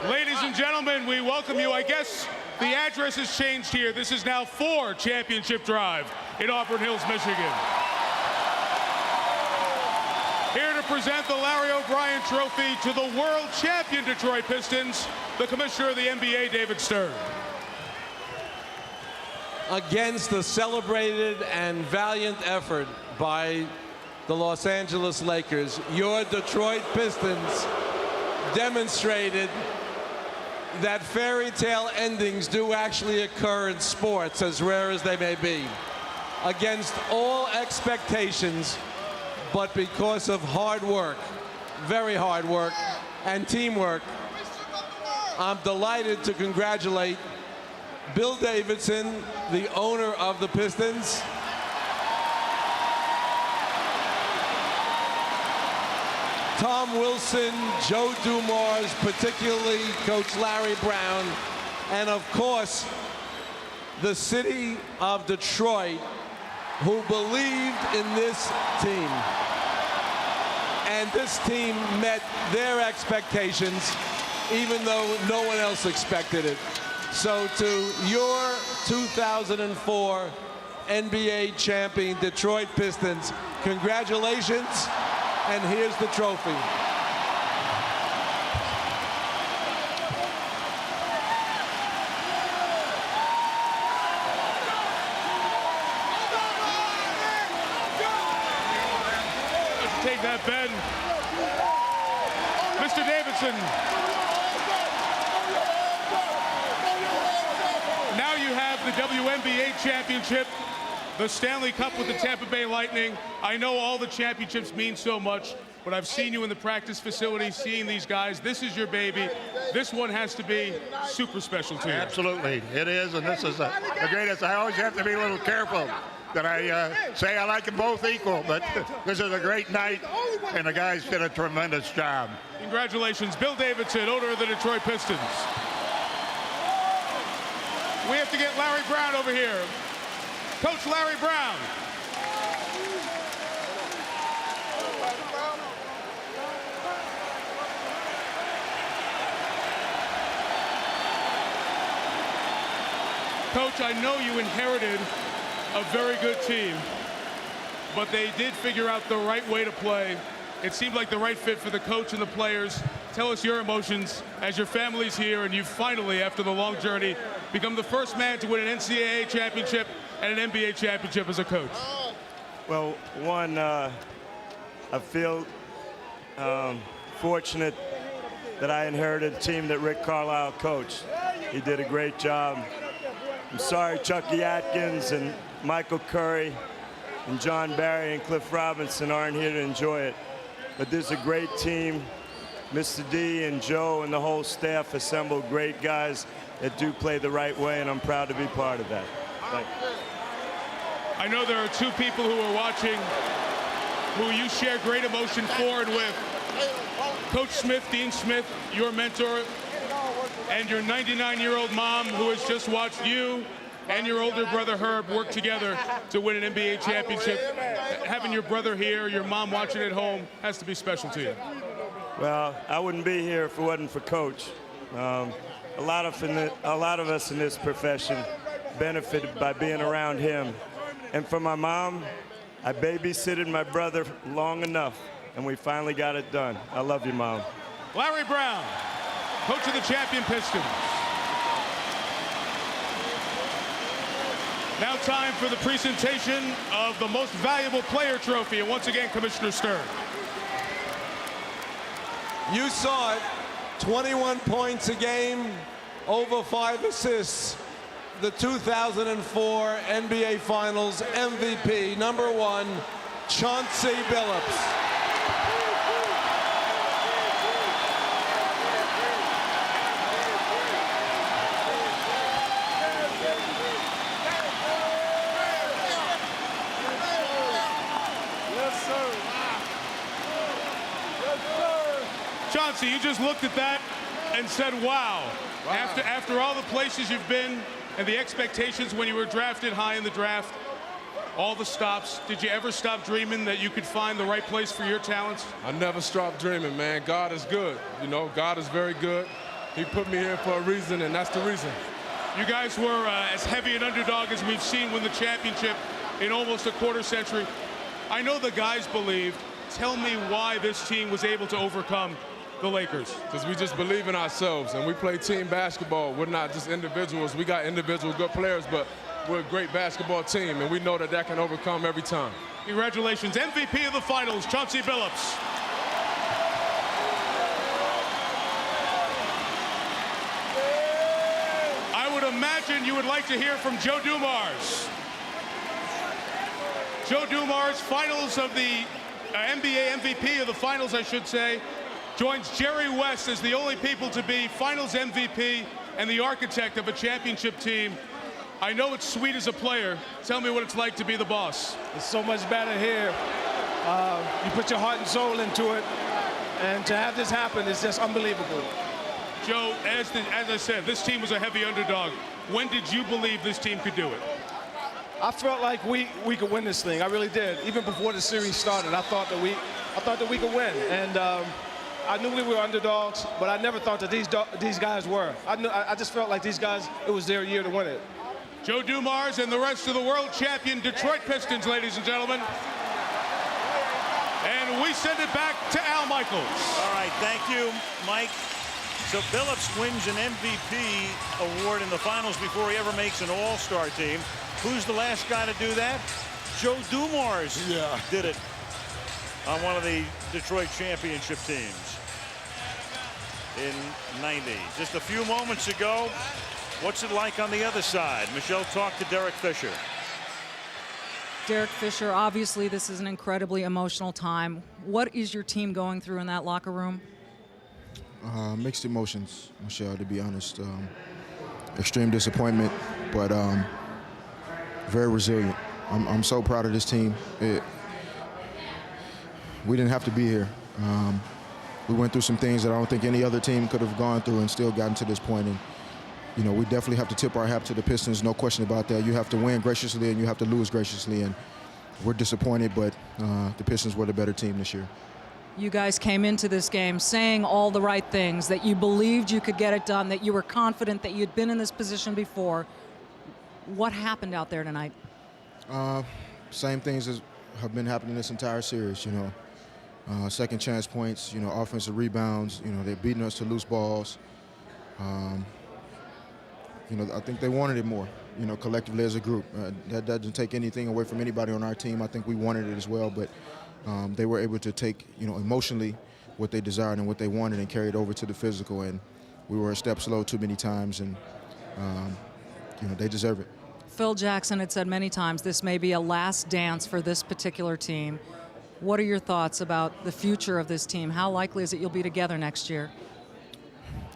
Ladies and gentlemen, we welcome you. I guess the address has changed here. This is now 4 Championship Drive in Auburn Hills, Michigan. Here to present the Larry O'Brien Trophy to the world champion Detroit Pistons, the commissioner of the NBA, David Stern. Against the celebrated and valiant effort by the Los Angeles Lakers, your Detroit Pistons demonstrated that fairy tale endings do actually occur in sports, as rare as they may be. Against all expectations, but because of hard work, very hard work, and teamwork, I'm delighted to congratulate Bill Davidson, the owner of the Pistons, Tom Wilson, Joe Dumars, particularly Coach Larry Brown, and of course, the city of Detroit, who believed in this team. And this team met their expectations, even though no one else expected it. So to your 2004 NBA champion Detroit Pistons, congratulations. And here's the trophy. Let's take that, Ben. Mr. Davidson. Now you have the WNBA championship, the Stanley Cup with the Tampa Bay Lightning. I know all the championships mean so much, but I've seen you in the practice facility, seeing these guys. This is your baby. This one has to be super special to you. Absolutely, it is, and this is the greatest. I always have to be a little careful that I say I like them both equal, but this is a great night, and the guys did a tremendous job. Congratulations, Bill Davidson, owner of the Detroit Pistons. We have to get Larry Brown over here. Coach Larry Brown. Coach, I know you inherited a very good team, but they did figure out the right way to play. It seemed like the right fit for the coach and the players. Tell us your emotions as your family's here and you finally, after the long journey, become the first man to win an NCAA championship and an NBA championship as a coach. Well, one, I feel fortunate that I inherited a team that Rick Carlisle coached. He did a great job. I'm sorry Chucky Atkins and Michael Curry and John Barry and Cliff Robinson aren't here to enjoy it. But this is a great team. Mr. D and Joe and the whole staff assembled great guys that do play the right way, and I'm proud to be part of that. Thank you. I know there are two people who are watching who you share great emotion for and with. Coach Smith, Dean Smith, your mentor, and your 99-year-old mom who has just watched you and your older brother Herb worked together to win an NBA championship. Having your brother here, your mom watching at home, has to be special to you. Well, I wouldn't be here if it wasn't for Coach. A lot of us in this profession benefited by being around him. And for my mom, I babysitted my brother long enough, and we finally got it done. I love you, Mom. Larry Brown, coach of the champion Pistons. Now time for the presentation of the most valuable player trophy. And once again, Commissioner Stern. You saw it, 21 points a game, over 5 assists. The 2004 NBA Finals MVP, #1, Chauncey Billups. Chauncey, you just looked at that and said, wow. After all the places you've been and the expectations when you were drafted high in the draft, all the stops, did you ever stop dreaming that you could find the right place for your talents? I never stopped dreaming, man. God is good. You know, God is very good. He put me here for a reason, and that's the reason. You guys were as heavy an underdog as we've seen win the championship in almost a quarter century. I know the guys believed. Tell me why this team was able to overcome the Lakers. Because we just believe in ourselves, and we play team basketball. We're not just individuals. We got individual good players, but we're a great basketball team, and we know that that can overcome every time. Congratulations, MVP of the finals, Chauncey Billups. I would imagine you would like to hear from Joe Dumars. Joe Dumars, finals of the NBA MVP of the finals, I should say, joins Jerry West as the only people to be finals MVP and the architect of a championship team. I know it's sweet as a player. Tell me what it's like to be the boss. It's so much better here. You put your heart and soul into it, and to have this happen is just unbelievable. Joe, as I said, this team was a heavy underdog. When did you believe this team could do it? I felt like we could win this thing. I really did. Even before the series started, I thought that we could win. And I knew we were underdogs, but I never thought that these guys were. I just felt like these guys, it was their year to win it. Joe Dumars and the rest of the world champion Detroit Pistons, ladies and gentlemen. And we send it back to Al Michaels. All right, thank you, Mike. So Billups wins an MVP award in the finals before he ever makes an all-star team. Who's the last guy to do that? Joe Dumars did it on one of the Detroit championship teams in '90. Just a few moments ago, what's it like on the other side? Michelle talked to Derek Fisher. Derek Fisher, obviously this is an incredibly emotional time. What is your team going through in that locker room? Mixed emotions, Michelle, to be honest. Extreme disappointment, but very resilient. I'm so proud of this team. We didn't have to be here. We went through some things that I don't think any other team could have gone through and still gotten to this point. And you know, we definitely have to tip our hat to the Pistons, no question about that. You have to win graciously and you have to lose graciously, and we're disappointed, but the Pistons were the better team this year. You guys came into this game saying all the right things, that you believed you could get it done, that you were confident that you'd been in this position before. What happened out there tonight? Same things as have been happening this entire series, you know. Second chance points, you know, offensive rebounds, you know, they're beating us to loose balls. You know, I think they wanted it more, you know, collectively as a group. That doesn't take anything away from anybody on our team. I think we wanted it as well, but they were able to take, you know, emotionally what they desired and what they wanted and carry it over to the physical, and we were a step slow too many times, and, you know, they deserve it. Phil Jackson had said many times this may be a last dance for this particular team. What are your thoughts about the future of this team? How likely is it you'll be together next year?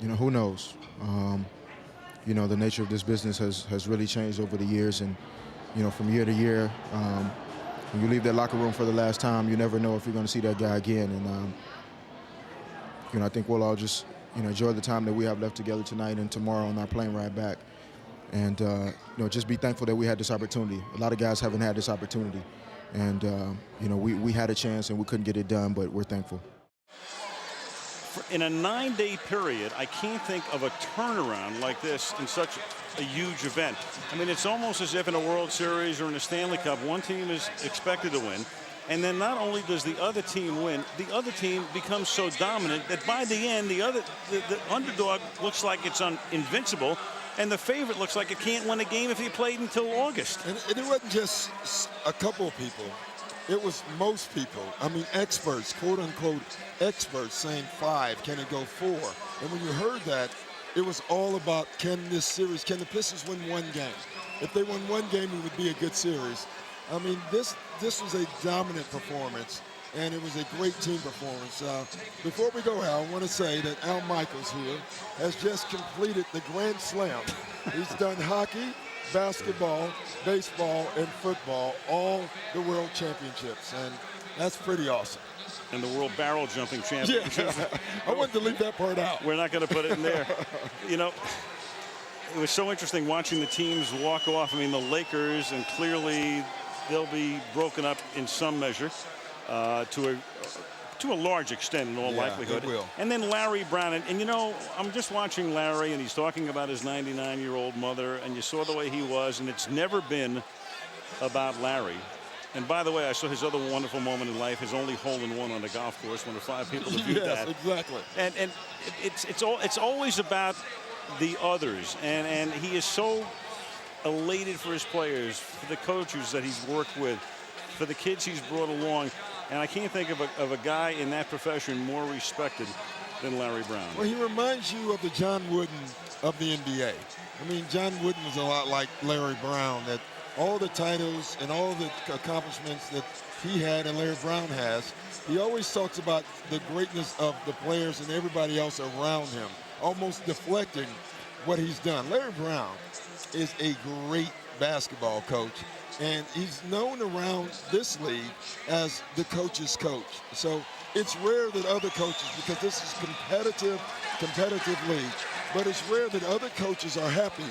You know, who knows? You know, the nature of this business has really changed over the years, and, you know, from year to year, when you leave that locker room for the last time, you never know if you're going to see that guy again. And, you know, I think we'll all just, you know, enjoy the time that we have left together tonight and tomorrow on our plane ride back. and just be thankful that we had this opportunity. A lot of guys haven't had this opportunity, and we had a chance and we couldn't get it done, but we're thankful. In a 9-day period, I can't think of a turnaround like this in such a huge event. I mean, it's almost as if in a World Series or in a Stanley Cup, one team is expected to win, and then not only does the other team win, the other team becomes so dominant that by the end, the underdog looks like it's invincible, and the favorite looks like it can't win a game if he played until August. And it wasn't just a couple of people. It was most people. I mean, experts, quote-unquote experts, saying 5, can it go 4? And when you heard that, it was all about, can the Pistons win one game? If they won one game, it would be a good series. I mean, this was a dominant performance, and it was a great team performance. Before we go, Al, I want to say that Al Michaels here has just completed the Grand Slam. He's done hockey, basketball, baseball, and football, all the world championships, and that's pretty awesome. And the world barrel jumping championship. Yeah. I wanted to leave that part out. We're not going to put it in there. You know, it was so interesting watching the teams walk off. I mean, the Lakers, and clearly they'll be broken up in some measure to a large extent in all likelihood. It will. And then Larry Brown, and you know, I'm just watching Larry, and he's talking about his 99-year-old mother, and you saw the way he was, and it's never been about Larry. And by the way, I saw his other wonderful moment in life, his only hole-in-one on the golf course, one of 5 people to view that. Yes, exactly. And it's always about the others, and he is so elated for his players, for the coaches that he's worked with, for the kids he's brought along. And I can't think of a guy in that profession more respected than Larry Brown. Well, he reminds you of the John Wooden of the NBA. I mean, John Wooden was a lot like Larry Brown, that all the titles and all the accomplishments that he had and Larry Brown has, he always talks about the greatness of the players and everybody else around him, almost deflecting what he's done. Larry Brown is a great basketball coach, and he's known around this league as the coach's coach. So it's rare that other coaches, because this is competitive league, but it's rare that other coaches are happy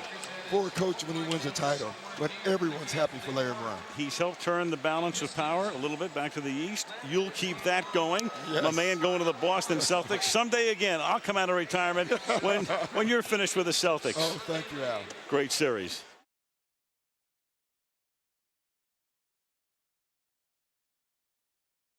for a coach when he wins a title, but everyone's happy for Larry Brown. He's helped turn the balance of power a little bit back to the East. You'll keep that going. Yes. My man going to the Boston Celtics. Someday again, I'll come out of retirement when you're finished with the Celtics. Oh, thank you, Al. Great series.